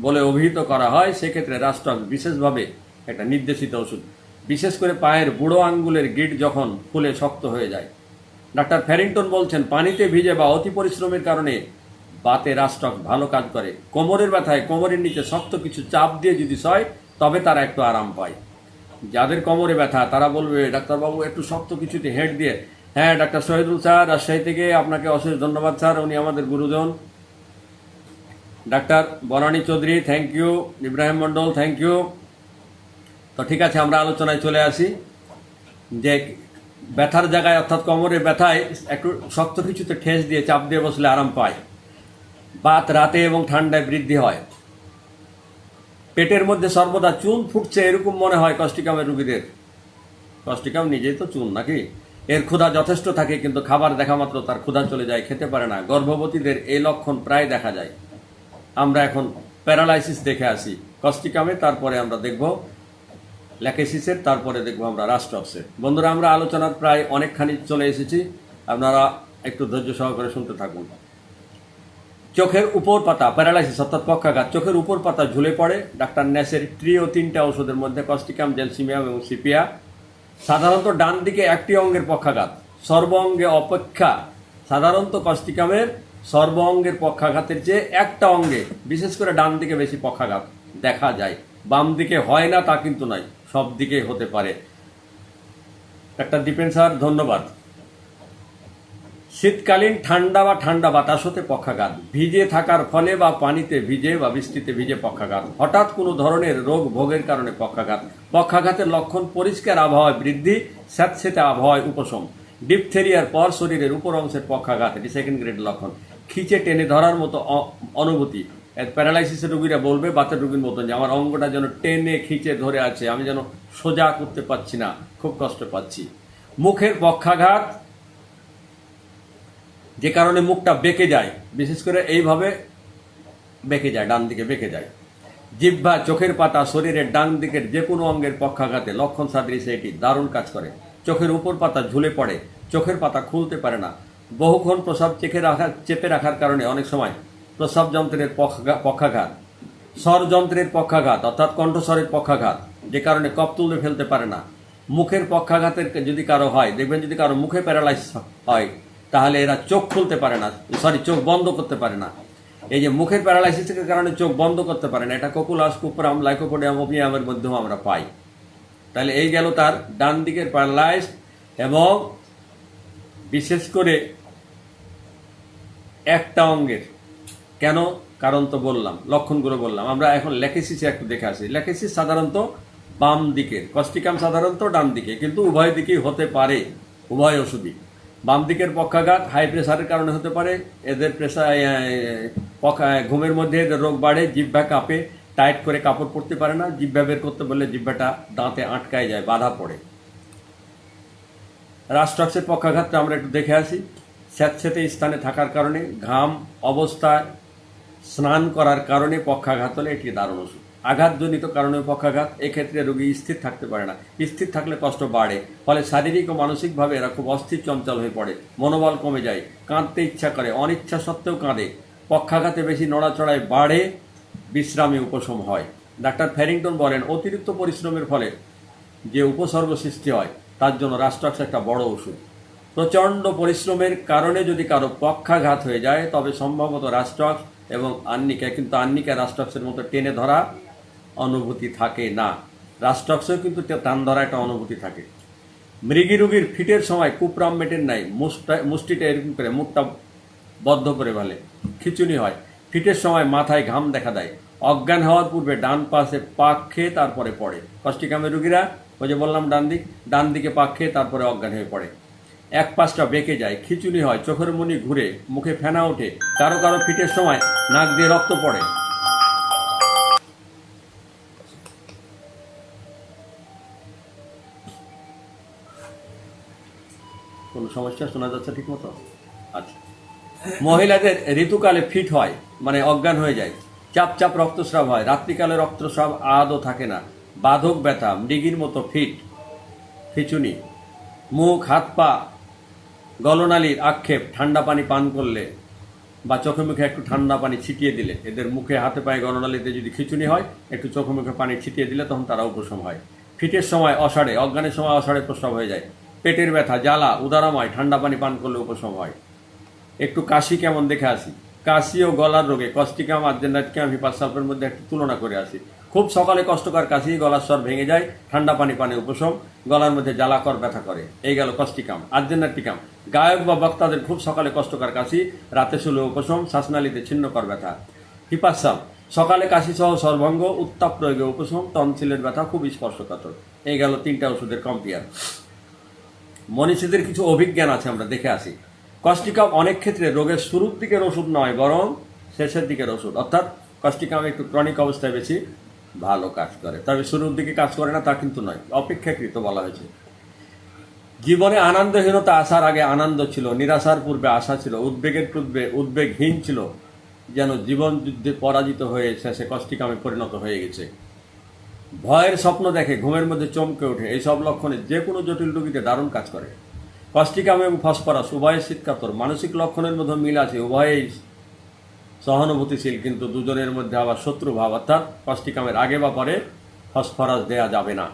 বলে অভিহিত করা হয়, সেক্ষেত্রে রাস্ট্রাক্স বিশেষভাবে একটা নির্দেশিত ওষুধ, বিশেষ করে পায়ের বুড়ো আঙ্গুলের গিট যখন ফুলে শক্ত হয়ে যায়। ডাক্তার ফ্যারিংটন বলছেন, পানিতে ভিজে বা অতি পরিশ্রমের কারণে বাতে রাস্ট্রাক্স ভালো কাজ করে। কোমরের ব্যথায় কোমরের নিচে শক্ত কিছু চাপ দিয়ে যদি সয়, তবে তারা একটু আরাম পায়। যাদের কোমরে ব্যথা তারা বলবে, ডাক্তারবাবু একটু শক্ত কিছুতে হেড দিয়ে। হ্যাঁ, ডাক্তার শহীদুল স্যার রাজশাহী থেকে, আপনাকে অশেষ ধন্যবাদ স্যার, উনি আমাদের গুরুজন। ডাক্তার Banani Chowdhury, thank you. Ibrahim Mondal, thank you. তো ঠিক আছে, আমরা আলোচনায় চলে আসি, যে ব্যথার জায়গায় অর্থাৎ কোমরের ব্যথায় একটু শক্ত কিছুতে ঠেস দিয়ে চাপ দিয়ে বসলে আরাম পায়। বাত রাতে এবং ঠান্ডায় বৃদ্ধি হয়। পেটের মধ্যে সর্বদা চুন ফুটছে এরকম মনে হয় কস্টিকামের রোগীদের। কস্টিকাম নিজেই তো চুন নাকি। এর ক্ষুধা যথেষ্ট থাকে, কিন্তু খাবার দেখা মাত্র তার ক্ষুধা চলে যায়, খেতে পারে না। গর্ভবতীদের এই লক্ষণ প্রায় দেখা যায়। আমরা এখন প্যারালাইসিস দেখে আসি কস্টিকামে, তারপরে আমরা দেখব ল্যাকেসিসের, তারপরে দেখব আমরা রাস্ট্রাক্সের। বন্ধুরা, আমরা আলোচনার প্রায় অনেকখানি চলে এসেছি, আপনারা একটু ধৈর্য সহকারে শুনতে থাকুন। চোখের উপর পাতা, প্যারালাইসিস অর্থাৎ পক্ষাঘাত, চোখের উপর পাতা ঝুলে পড়ে। ডাক্তার ন্যাসের ট্রিও 3টা ওষুধের মধ্যে কস্টিকাম, জেলসিমিয়াম এবং সিপিয়া। সাধারণত ডান দিকে একটি অঙ্গের পক্ষাঘাত, সর্ব অঙ্গে অপেক্ষা সাধারণত কস্টিকামের সর্ব অঙ্গের পক্ষাঘাতের চেয়ে একটা অঙ্গে, বিশেষ করে ডান দিকে বেশি পক্ষাঘাত দেখা যায়। বাম দিকে হয় না তা কিন্তু নয়, সব দিকে হতে পারে। ডাক্তার দীপেন স্যার, ধন্যবাদ। শীতকালীন ঠান্ডা বা ঠান্ডা বাতাস হতে পক্ষাঘাত, ভিজে থাকার ফলে বা পানিতে ভিজে বা বৃষ্টিতে ভিজে পক্ষাঘাত, হঠাৎ কোনো ধরনের রোগ ভোগের কারণে পক্ষাঘাত। পক্ষাঘাতের লক্ষণ পরিষ্কার আবহাওয়ায় বৃদ্ধি, স্যাঁতসেঁতে আবহাওয়ায় উপশম। ডিপথেরিয়ার পর শরীরের উপর অংশের পক্ষাঘাত, এটি সেকেন্ড গ্রেড লক্ষণ। খিচে টেনে ধরার মতো অনুভূতি। প্যারালাইসিসের রোগীরা বলবে বাতের রোগীর মতন, যে আমার অঙ্গটা যেন টেনে খিচে ধরে আছে, আমি যেন সোজা করতে পারছি না, খুব কষ্ট পাচ্ছি। মুখের পক্ষাঘাত, যে কারণে মুখটা বেঁকে যায়, বিশেষ করে এইভাবে বেঁকে যায়, ডান দিকে বেঁকে যায়। জিহ্বা, চোখের পাতা, শরীরের ডান দিকের যে কোনো অঙ্গের পক্ষাঘাতে লক্ষণ সাদৃশ্যে এটি দারুণ কাজ করে। চোখের উপর পাতা ঝুলে পড়ে, চোখের পাতা খুলতে পারে না। বহুক্ষণ প্রস্রাব চেপে রাখার কারণে অনেক সময় প্রস্রাব যন্ত্রের পক্ষাঘাত। স্বরযন্ত্রের পক্ষাঘাত অর্থাৎ কণ্ঠস্বরের পক্ষাঘাত, যে কারণে কফ তুলে ফেলতে পারে না। মুখের পক্ষাঘাতের যদি কারো হয়, দেখবেন যদি কারো মুখে প্যারালাইসিস হয়, তাহলে এরা চোখ খুলতে পারে না, চোখ বন্ধ করতে পারে না। এই যে মুখের প্যারালাইসিসের কারণে চোখ বন্ধ করতে পারে না, এটা কোকুলাস, কুপরাম, লাইকোপোডিয়াম ওপিয়ামের মধ্যেও আমরা পাই। তাহলে এই গেল তার ডান দিকের প্যারালাইজ, এবং বিশেষ করে একটা অঙ্গের। কেন কারণ তো বললাম, লক্ষণগুলো বললাম। আমরা এখন ল্যাকেসিসে একটু দেখে আসি। ল্যাকেসিস সাধারণত বাম দিকের, কস্টিকাম সাধারণত ডান দিকে, কিন্তু উভয় দিকেই হতে পারে উভয় ওষুধই। বাম দিকের পক্ষাঘাত হাই প্রেসারের কারণে হতে পারে। এদের প্রেসার ঘুমের মধ্যে এদের রোগ বাড়ে, জিহ্বা কাঁপে, টাইট করে কাপড় পরতে পারে না, জিহ্বা বের করতে বললে জিহ্বাটা দাঁতে আটকায় যায়, বাধা পড়ে। রাস্টক্সের পক্ষাঘাতটা আমরা একটু দেখে আসি। স্যাঁতস্যাঁতে স্থানে থাকার কারণে, ঘাম অবস্থায় স্নান করার কারণে পক্ষাঘাত হলে এটি দারুণ ওষুধ। আঘাতজনিত কারণে পক্ষাঘাত, এক্ষেত্রে রোগী স্থির থাকতে পারে না, স্থির থাকলে কষ্ট বাড়ে, ফলে শারীরিক ও মানসিকভাবে এরা খুব অস্থির চঞ্চল হয়ে পড়ে, মনোবল কমে যায়, কাঁদতে ইচ্ছা করে, অনিচ্ছা সত্ত্বেও কাঁদে, পক্ষাঘাতে বেশি নড়াচড়ায় বাড়ে, বিশ্রামে উপশম হয়। ডাক্তার ফ্যারিংটন বলেন, অতিরিক্ত পরিশ্রমের ফলে যে উপসর্গ সৃষ্টি হয় তার জন্য রাস্টক্স একটা বড় ওষুধ। প্রচণ্ড পরিশ্রমের কারণে যদি কারো পক্ষাঘাত হয়ে যায় তবে সম্ভবত রাস্টক্স এবং আর্নিকা, কিন্তু আর্নিকা রাস্টক্সের মতো টেনে ধরা অনুভূতি থাকে না। রাস্টক্সেও কিন্তু টান ধরা একটা অনুভূতি থাকে। মৃগী রোগীর ফিটের সময় কুপ্রাম মেটের নাই, মুষ্টিটা এরকম করে মুখটা বদ্ধ করে ফেলে, খিচুনি হয়। ফিটের সময় মাথায় ঘাম দেখা দেয়, অজ্ঞান হওয়ার পূর্বে ডান পাশে পাক খেয়ে তারপরে পড়ে। কষ্টিকামের রোগীরা, ওই যে বললাম ডান দিকে পাক খেয়ে তারপরে অজ্ঞান হয়ে পড়ে। এক পাশটা বেঁকে যায়, খিচুনি হয়, চোখের মনি ঘুরে, মুখে ফেনা ওঠে, কারো কারো ফিটের সময় নাক দিয়ে রক্ত পড়ে। কোনো সমস্যা শোনা যাচ্ছে ঠিক মতো? আচ্ছা। মহিলাদের ঋতুকালে ফিট হয়, মানে অজ্ঞান হয়ে যায়, চাপ চাপ রক্তস্রাব হয়, রাত্রিকালে রক্তস্রাব আদৌ থাকে না, বাধক ব্যথা, মৃগীর মতো খিচুনি, মুখ হাত পা গলনালীর আক্ষেপ, ঠান্ডা পানি পান করলে বা চোখে মুখে একটু ঠান্ডা পানি ছিটিয়ে দিলে, এদের মুখে হাতে পায়ে গলনালীতে যদি খিচুনি হয় একটু চোখে মুখে পানি ছিটিয়ে দিলে তখন তারা উপশম হয়। ফিটের সময় অষাঢ়ে, অজ্ঞানের সময় অষাঢ়ে প্রস্রাব হয়ে যায়, পেটের ব্যথা, জ্বালা, উদারাময়, ঠান্ডা পানি পান করলে উপশম হয়। একটু কাশি কেমন দেখে আসি। কাশি ও গলার রোগে কস্টিকাম, আর্জেন্টাইটিকাম, হিপাসালফের মধ্যে একটু তুলনা করে আসি। খুব সকালে কষ্টকর কাশি, গলার স্বর ভেঙে যায়, ঠান্ডা পানি পানে উপশম, গলার মধ্যে জ্বালাকর ব্যথা করে। এই গেল কস্টিকাম। আর্জেন্টাইটিকাম, গায়ক বা বক্তাদের খুব সকালে কষ্টকর কাশি, রাতে শুলে উপশম, শ্বাসনালীতে ছিন্নকর ব্যথা। হিপাসাল, সকালে কাশি সহ সর্বঙ্গ, উত্তাপ প্রয়োগে উপশম, টনসিলের ব্যথা খুব স্পর্শকাতর। এই গেল 3টা ওষুধের কম্পেয়ার। মনীষীদের কিছু অভিজ্ঞান আছে, আমরা দেখে আসি। কস্টিকাম অনেক ক্ষেত্রে রোগের শুরুর দিকের ওষুধ নয়, বরং শেষের দিকের ওষুধ। অর্থাৎ কস্টিকাম একটু ক্রনিক অবস্থায় বেশি ভালো কাজ করে, তবে শুরুর দিকে কাজ করে না তা কিন্তু নয়, অপেক্ষাকৃত বলা হয়েছে। জীবনে আনন্দহীনতা আসার আগে আনন্দ ছিল, নিরাশার পূর্বে আশা ছিল, উদ্বেগের পূর্বে উদ্বেগহীন ছিল, যেন জীবন যুদ্ধে পরাজিত হয়ে শেষে কস্টিকামে পরিণত হয়ে গেছে। ভয়ের স্বপ্ন দেখে, ঘুমের মধ্যে চমকে ওঠে, এইসব লক্ষণে যে কোনো জটিল রোগীতে দারুণ কাজ করে। কস্টিকাম এবং ফসফরাস উভয়ের শীতকাতর, মানসিক লক্ষণের মধ্যে মিল আছে, উভয়েই সহানুভূতিশীল, কিন্তু দুজনের মধ্যে আবার শত্রুভাব, অর্থাৎ কস্টিকামের আগে বা পরে ফসফরাস দেয়া যাবে না।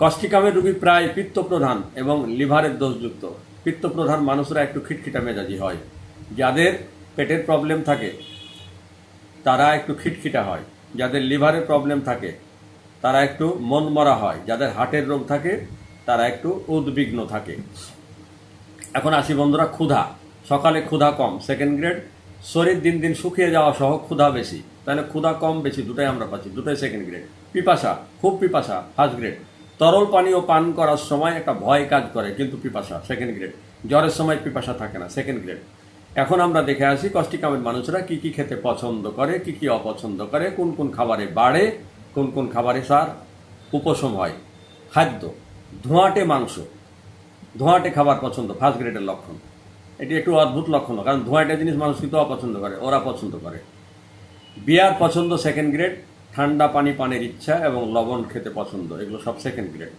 কস্টিকামের রোগী প্রায় পিত্তপ্রধান এবং লিভারের দোষযুক্ত। পিত্তপ্রধান মানুষরা একটু খিটখিটা মেজাজি হয়, যাদের পেটের প্রবলেম থাকে তারা একটু খিটখিটা হয়, যাদের লিভারের প্রবলেম থাকে তারা একটু মনমরা হয়, যাদের হার্টের রোগ থাকে তারা একটু উদ্বিগ্ন থাকে। এখন আসি বন্ধুরা, ক্ষুধা। সকালে ক্ষুধা কম, সেকেন্ড গ্রেড। শরীর দিন দিন শুকিয়ে যাওয়া সহ ক্ষুধা বেশি, তাহলে ক্ষুধা কম বেশি দুটাই আমরা পাচ্ছি, দুটাই সেকেন্ড গ্রেড। পিপাসা, খুব পিপাসা, ফার্স্ট গ্রেড। তরল পানীয় পান করার সময় একটা ভয় কাজ করে, কিন্তু পিপাসা, সেকেন্ড গ্রেড। জ্বরের সময় পিপাসা থাকে না, সেকেন্ড গ্রেড। এখন আমরা দেখে আসি কস্টিকামের মানুষরা কি কি খেতে পছন্দ করে, কি কি অপছন্দ করে, কোন কোন খাবারে বাড়ে, কোন কোন খাবারে সার উপশম হয়। খাদ্য, ধোঁয়াটে মাংস, ধোঁয়াটে খাবার পছন্দ, ফার্স্ট গ্রেডের লক্ষণ। এটি একটু অদ্ভুত লক্ষণ, কারণ ধোঁয়াটে জিনিস মানুষ কিন্তু অপছন্দ করে, ওরা পছন্দ করে। বিয়ার পছন্দ, সেকেন্ড গ্রেড। ঠান্ডা পানি পানের ইচ্ছা এবং লবণ খেতে পছন্দ, এগুলো সব সেকেন্ড গ্রেড।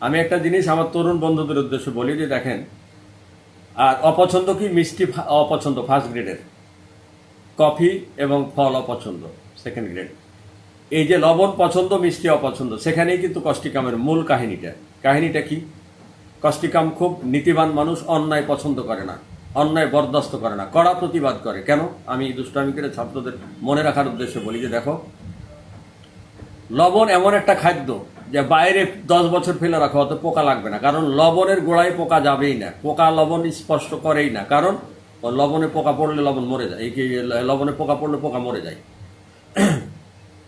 আমি একটা জিনিস আমার তরুণ বন্ধুদের উদ্দেশ্যে বলি যে দেখেন, আর অপছন্দ কি? মিষ্টি অপছন্দ, ফার্স্ট গ্রেডের। কফি এবং ফল অপছন্দ, সেকেন্ড গ্রেড। এই যে লবণ পছন্দ, মিষ্টি অপছন্দ, সেখানেই কিন্তু কস্টিকামের মূল কাহিনীটা কি? কস্টিকাম খুব নীতিবান মানুষ, অন্যায় পছন্দ করে না, অন্যায় বরদাস্ত করে না, কড়া প্রতিবাদ করে। কেন? আমি দুষ্টামি করে ছাত্রদের মনে রাখার উদ্দেশ্যে বলি যে দেখো, লবণ এমন একটা খাদ্য যে বাইরে 10 বছর ফেলে রাখো, অত পোকা লাগবে না, কারণ লবণের গোড়ায় পোকা যাবেই না, পোকা লবণ স্পর্শ করেই না, কারণ লবণে পোকা পড়লে লবণ মরে যায়, লবণে পোকা পড়লে পোকা মরে যায়।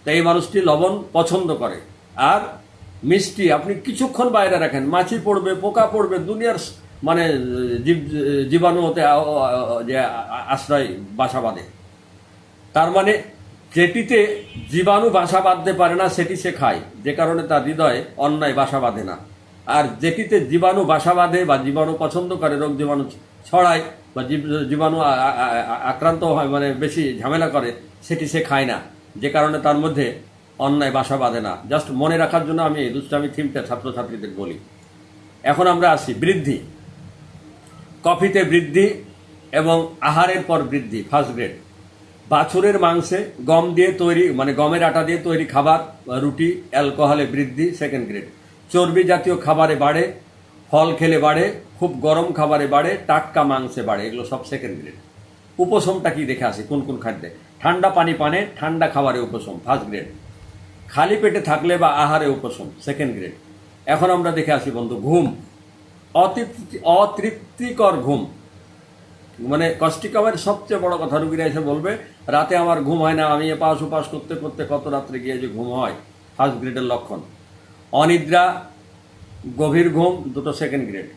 তাই এই মানুষটি লবণ পছন্দ করে। আর মিষ্টি আপনি কিছুক্ষণ বাইরে রাখেন, মাছি পড়বে, পোকা পড়বে, দুনিয়ার মানে জীবাণু হতে যে আশ্রয় বাসা বাঁধে। তার মানে যেটিতে জীবাণু বাসা বাঁধতে পারে না সেটি সে খায়, যে কারণে তার হৃদয়ে অন্যায় বাসা বাঁধে না। আর যেটিতে জীবাণু বাসা বাঁধে বা জীবাণু পছন্দ করে, রোগ জীবাণু ছড়ায় বা জীবাণু আক্রান্ত হয়, মানে বেশি ঝামেলা করে, সেটি সে খায় না, যে কারণে তার মধ্যে অন্যায় বাসা বাঁধে না। জাস্ট মনে রাখার জন্য আমি এই দুষ্টামি থিমটা ছাত্রছাত্রীদের বলি। এখন আমরা আসি বৃদ্ধি। কফিতে বৃদ্ধি এবং আহারের পর বৃদ্ধি ফার্স্ট গ্রেড। বাছুরের মাংসে গম দিয়ে তৈরি, মানে গমের আটা দিয়ে তৈরি খাবার, রুটি, অ্যালকোহলে বৃদ্ধি সেকেন্ড গ্রেড। চর্বি জাতীয় খাবারে বাড়ে, ফল খেলে বাড়ে, খুব গরম খাবারে বাড়ে, টাটকা মাংসে বাড়ে, এগুলো সব সেকেন্ড গ্রেড। উপশমটা কি দেখে আসি কোন কোন খাদ্যে। ঠান্ডা পানি পানে, ঠান্ডা খাবারে উপশম ফার্স্ট গ্রেড। খালি পেটে থাকলে বা আহারে উপশম সেকেন্ড গ্রেড। এখন আমরা দেখে আসি বন্ধু, ঘুম। অতৃপ্তিকর ঘুম, মানে কষ্টিকামের সবচেয়ে বড় কথা। রুগীরা এসে বলবে রাতে আমার ঘুম হয় না, আমি এপাশ ওপাশ করতে করতে কত রাত্রে গিয়ে যে ঘুম হয়, ফার্স্ট গ্রেডের লক্ষণ। অনিদ্রা, গভীর ঘুম, দুটো সেকেন্ড গ্রেড।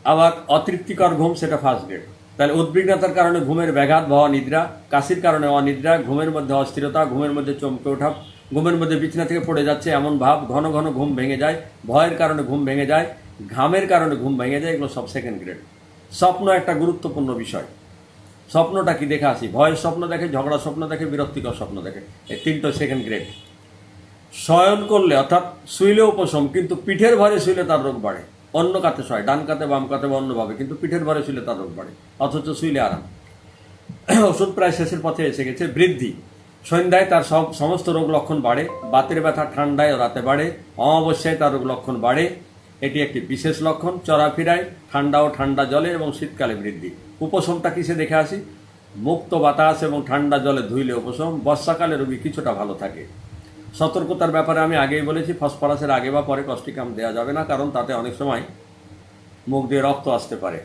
আবার অতৃপ্তিকর ঘুম, সেটা ফার্স্ট গ্রেড। তাহলে উদ্বিগ্নতার কারণে ঘুমের ব্যাঘাত বা অনিদ্রা, কাশির কারণে অনিদ্রা, ঘুমের মধ্যে অস্থিরতা, ঘুমের মধ্যে চমকে ওঠা, ঘুমের মধ্যে বিছানা থেকে পড়ে যাচ্ছে এমন ভাব, ঘন ঘন ঘুম ভেঙে যায়, ভয়ের কারণে ঘুম ভেঙে যায়, ঘামের কারণে ঘুম ভেঙে যায়, এগুলো সব সেকেন্ড গ্রেড। স্বপ্ন একটা গুরুত্বপূর্ণ বিষয়। স্বপ্নটা কি দেখে আসি। ভয়ের স্বপ্ন দেখে, ঝগড়া স্বপ্ন দেখে, বিরক্তিকর স্বপ্ন দেখে, এই তিনটো সেকেন্ড গ্রেড। শয়ন করলে অর্থাৎ শুইলে উপশম, কিন্তু পিঠের ভারে শুইলে তার রোগ বাড়ে। অন্য কাতে শয়, ডান কাতে বাম কাতে বা অন্যভাবে, কিন্তু পিঠের ভারে শুইলে তার রোগ বাড়ে, অথচ শুইলে আরাম। ওষুধ প্রায় শেষের পথে এসে গেছে। বৃদ্ধি, সন্ধ্যায় তার সমস্ত রোগ লক্ষণ বাড়ে, বাতের ব্যথা ঠান্ডায় রাতে বাড়ে, অমাবস্যায় তার রোগ লক্ষণ বাড়ে, এটি একটি বিশেষ লক্ষণ। চলাফেরায় ঠান্ডা ও ঠান্ডা জলে এবং শীতকালে বৃদ্ধি। উপশমটা কিসে দেখে আসি। মুক্ত বাতাস এবং ঠান্ডা জলে ধুইলে উপশম। বর্ষাকালে রোগী কিছুটা ভালো থাকে। সতর্কতার ব্যাপারে আমি আগেই বলেছি, ফসফরাসের আগে বা পরে কস্টিকাম দেওয়া যাবে না, কারণ তাতে অনেক সময় মুখ দিয়ে রক্ত আসতে পারে।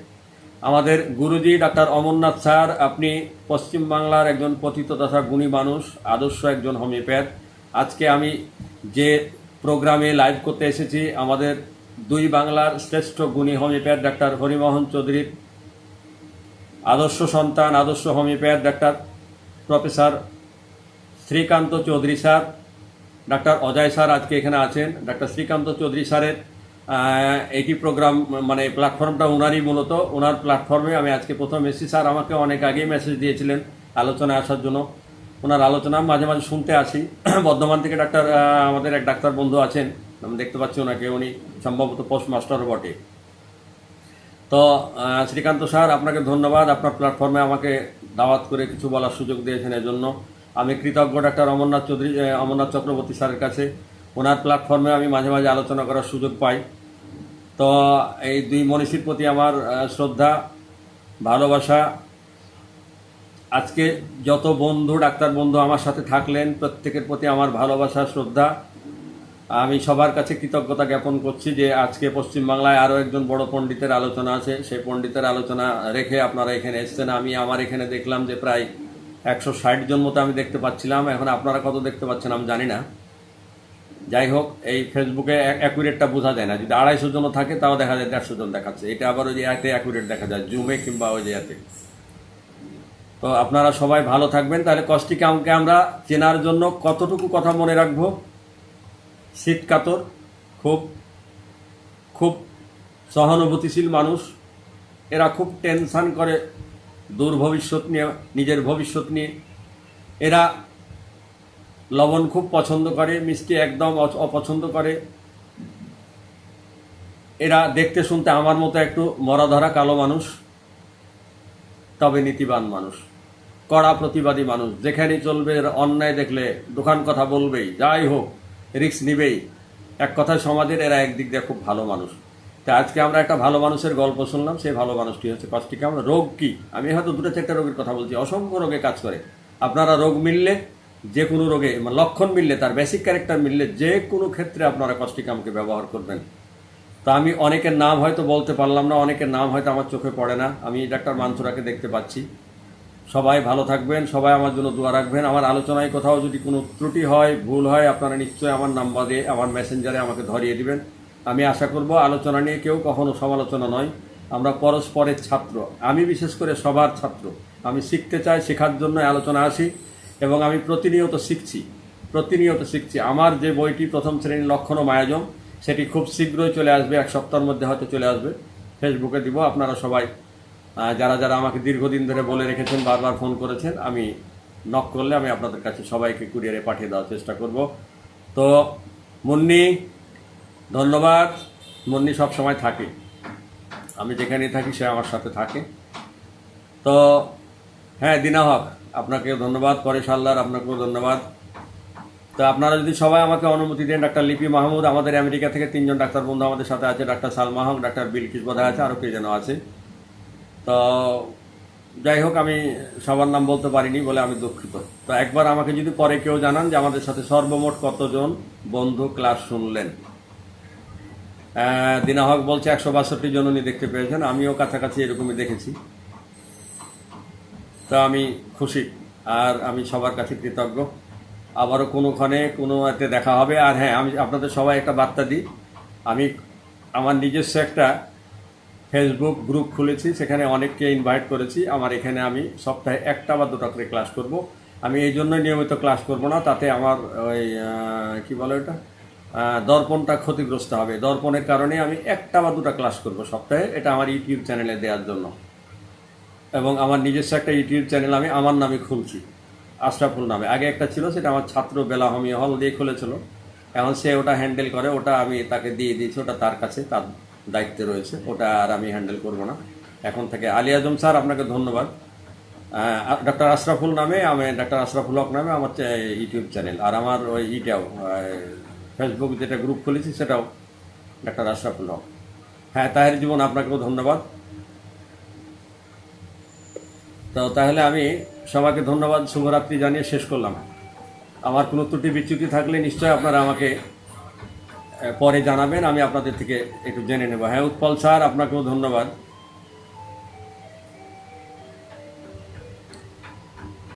আমাদের গুরুজি ডাক্তার অমরনাথ স্যার, আপনি পশ্চিমবাংলার একজন পতিত তথা গুণী মানুষ, আদর্শ একজন হোমিওপ্যাথ। আজকে আমি যে প্রোগ্রামে লাইভ করতে এসেছি, আমাদের দুই বাংলার শ্রেষ্ঠ গুণী হোমিওপ্যাথ ডাক্তার হরিমোহন চৌধুরীর আদর্শ সন্তান, আদর্শ হোমিওপ্যাথ ডাক্তার প্রফেসর শ্রীকান্ত চৌধুরী স্যার, ডাক্তার অজয় স্যার আজকে এখানে আছেন। ডাক্তার শ্রীকান্ত চৌধুরী স্যারের এইটি প্রোগ্রাম, মানে প্ল্যাটফর্মটা ওনারই, মূলত ওনার প্ল্যাটফর্মে আমি আজকে প্রথম এসেছি। স্যার আমাকে অনেক আগেই মেসেজ দিয়েছিলেন আলোচনায় আসার জন্য। ওনার আলোচনা মাঝে মাঝে শুনতে আসি। বর্ধমান থেকে ডাক্তার, আমাদের এক ডাক্তার বন্ধু আছেন, আমি দেখতে পাচ্ছি ওনাকে, উনি সম্ভবত পোস্টমাস্টারও বটে। তো শ্রীকান্ত স্যার, আপনাকে ধন্যবাদ, আপনার প্ল্যাটফর্মে আমাকে দাওয়াত করে কিছু বলার সুযোগ দিয়েছেন, এজন্য আমি কৃতজ্ঞ ডাক্তার অমরনাথ চক্রবর্তী স্যারের কাছে। ওনার প্ল্যাটফর্মে আমি মাঝে মাঝে আলোচনা করার সুযোগ পাই। তো এই দুই মনীষীর প্রতি আমার শ্রদ্ধা, ভালোবাসা। আজকে যত বন্ধু, ডাক্তার বন্ধু আমার সাথে থাকলেন, প্রত্যেকের প্রতি আমার ভালোবাসা, শ্রদ্ধা। আমি সবার কাছে কৃতজ্ঞতা জ্ঞাপন করছি যে আজকে পশ্চিমবাংলায় আরও একজন বড় পণ্ডিতের আলোচনা আছে, সেই পণ্ডিতের আলোচনা রেখে আপনারা এখানে এসছেন। আমি আমার এখানে দেখলাম যে প্রায় 160 জন মতো আমি দেখতে পাচ্ছিলাম। এখন আপনারা কত দেখতে পাচ্ছেন আমি জানি না। যাই হোক, এই ফেসবুকে অ্যাকুরেটটা বোঝা যায় না। যদি 250 জনও থাকে তাও দেখা যায় 150 জন দেখাচ্ছে। এটা আবার ওই যে এতে অ্যাকুরেট দেখা যায় জুমে কিংবা ওই যে এতে। তো আপনারা সবাই ভালো থাকবেন। তাহলে কস্টিকামকে আমরা চেনার জন্য কতটুকু কথা মনে রাখবো। শীত কাতর, খুব খুব সহানুভূতিশীল মানুষ। এরা খুব টেনশন করে দূর ভবিষ্যৎ নিয়ে, নিজের ভবিষ্যৎ নিয়ে। এরা লবণ খুব পছন্দ করে, মিষ্টি একদম অপছন্দ করে। এরা দেখতে শুনতে আমার মতো একটু মরাধরা কালো মানুষ, তবে নীতিবান মানুষ, কড়া প্রতিবাদী মানুষ। যেখানে চলবে, অন্যায় দেখলে দোকান কথা বলবেই, যাই হোক রিস্ক নিবেই। এক কথায় সমাজের এরা একদিক দিয়ে খুব ভালো মানুষ। তা আজকে আমরা একটা ভালো মানুষের গল্প শুনলাম। সেই ভালো মানুষটি হচ্ছে কস্টিকাম। রোগ কি, আমি হয়তো 2-4টা রোগের কথা বলছি, অসংখ্য রোগে কাজ করে। আপনারা রোগ মিললে, যে কোনো রোগে লক্ষণ মিললে, তার বেসিক ক্যারেক্টার মিললে, যে কোনো ক্ষেত্রে আপনারা কস্টিকামকে ব্যবহার করবেন। তো আমি অনেকের নাম হয়তো বলতে পারলাম না, অনেকের নাম হয়তো আমার চোখে পড়ে না। আমি ডাক্তার মানসুরাকে দেখতে পাচ্ছি। সবাই ভালো থাকবেন, সবাই আমার জন্য দোয়া রাখবেন। আমার আলোচনায় কোথাও যদি কোনো ত্রুটি হয়, ভুল হয়, আপনারা নিশ্চয়ই আমার নাম্বারে, আমার মেসেঞ্জারে আমাকে ধরিয়ে দিবেন। আমি আশা করব আলোচনা নিয়ে কেউ কখনো সমালোচনা নয়, আমরা পরস্পরের ছাত্র। আমি বিশেষ করে সবার ছাত্র। আমি শিখতে চাই, শেখার জন্য আলোচনা আসি এবং আমি প্রতিনিয়ত শিখছি। আমার যে বইটি প্রথম শ্রেণীর লক্ষণ ও মায়াজম, সেটি খুব শীঘ্রই চলে আসবে, এক সপ্তাহের মধ্যে হয়তো চলে আসবে। ফেসবুকে দিব। আপনারা সবাই যারা যারা আমাকে দীর্ঘদিন ধরে বলে রেখেছেন, বারবার ফোন করেছেন, আমি নক করলে আমি আপনাদের কাছে সবাইকে কুরিয়ারে পাঠিয়ে দেওয়ার চেষ্টা করব। তো মুন্নি, ধন্যবাদ। মুন্নি সব সময় থাকে, আমি যেখানেই থাকি সে আমার সাথে থাকে। তো হ্যাঁ, দিনা হক, আপনাকেও ধন্যবাদ। পরেশ হালদার, আপনাকেও ধন্যবাদ। তো আপনারা যদি সবাই আমাকে অনুমতি দেন, ডাক্তার লিপি মাহমুদ, আমাদের আমেরিকা থেকে 3 জন ডাক্তার বন্ধু আমাদের সাথে আছে, ডাক্তার সালমা হক, ডাক্তার বিলকিস বোধহয় আছে, আরও কে যেন আছে। তো যাই হোক, আমি সবার নাম বলতে পারিনি বলে আমি দুঃখিত। তো একবার আমাকে যদি পরে কেউ জানান যে আমাদের সাথে সর্বমোট কতজন বন্ধু ক্লাস শুনলেন। দিনা হক বলছে 162 জন উনি দেখতে পেয়েছেন, আমিও কাছাকাছি এরকমই দেখেছি। তো আমি খুশি, আর আমি সবার কাছে কৃতজ্ঞ। আবারও কোনোখানে কোনো এতে দেখা হবে। আর হ্যাঁ, আমি আপনাদের সবাই একটা বার্তা দিই, আমি আমার নিজস্ব একটা ফেসবুক গ্রুপ খুলেছি, সেখানে অনেককে ইনভাইট করেছি। আমার এখানে আমি সপ্তাহে 1টা বা 2টা করে ক্লাস করব। আমি এই জন্যই নিয়মিত ক্লাস করব না, তাতে আমার ওই কী বলে ওটা, দর্পণটা ক্ষতিগ্রস্ত হবে। দর্পণের কারণে আমি 1টা বা 2টা ক্লাস করব সপ্তাহে, এটা আমার ইউটিউব চ্যানেলে দেওয়ার জন্য। এবং আমার নিজস্ব একটা ইউটিউব চ্যানেল আমি আমার নামে খুলছি, আশরাফুল নামে। আগে একটা ছিল, সেটা আমার ছাত্র বেলাহমি হল দিয়ে খুলেছিল, এখন সে ওটা হ্যান্ডেল করে। ওটা আমি তাকে দিয়ে দিয়েছি, ওটা তার কাছে, তার দায়িত্বে রয়েছে, ওটা আর আমি হ্যান্ডেল করব না এখন থেকে। আলী আজম স্যার, আপনাকে ধন্যবাদ। ডাক্তার আশরাফুল নামে, আমি ডাক্তার আশরাফুল হক নামে আমার ইউটিউব চ্যানেল, আর আমার ওই ইটাও ফেসবুক যেটা গ্রুপ খুলেছি সেটাও ডাক্তার আশরাফুল হক। হ্যাঁ, তাহের জীবন, আপনাকেও ধন্যবাদ। তো তাহলে আমি সবাইকে ধন্যবাদ, শুভরাত্রি জানিয়ে শেষ করলাম। আমার কোনো ত্রুটি বিচ্যুতি থাকলে নিশ্চয়ই আপনারা আমাকে পরে জানাবেন, আমি আপনাদের থেকে একটু জেনে নেব। হ্যাঁ, উৎপল স্যার, আপনাকেও ধন্যবাদ।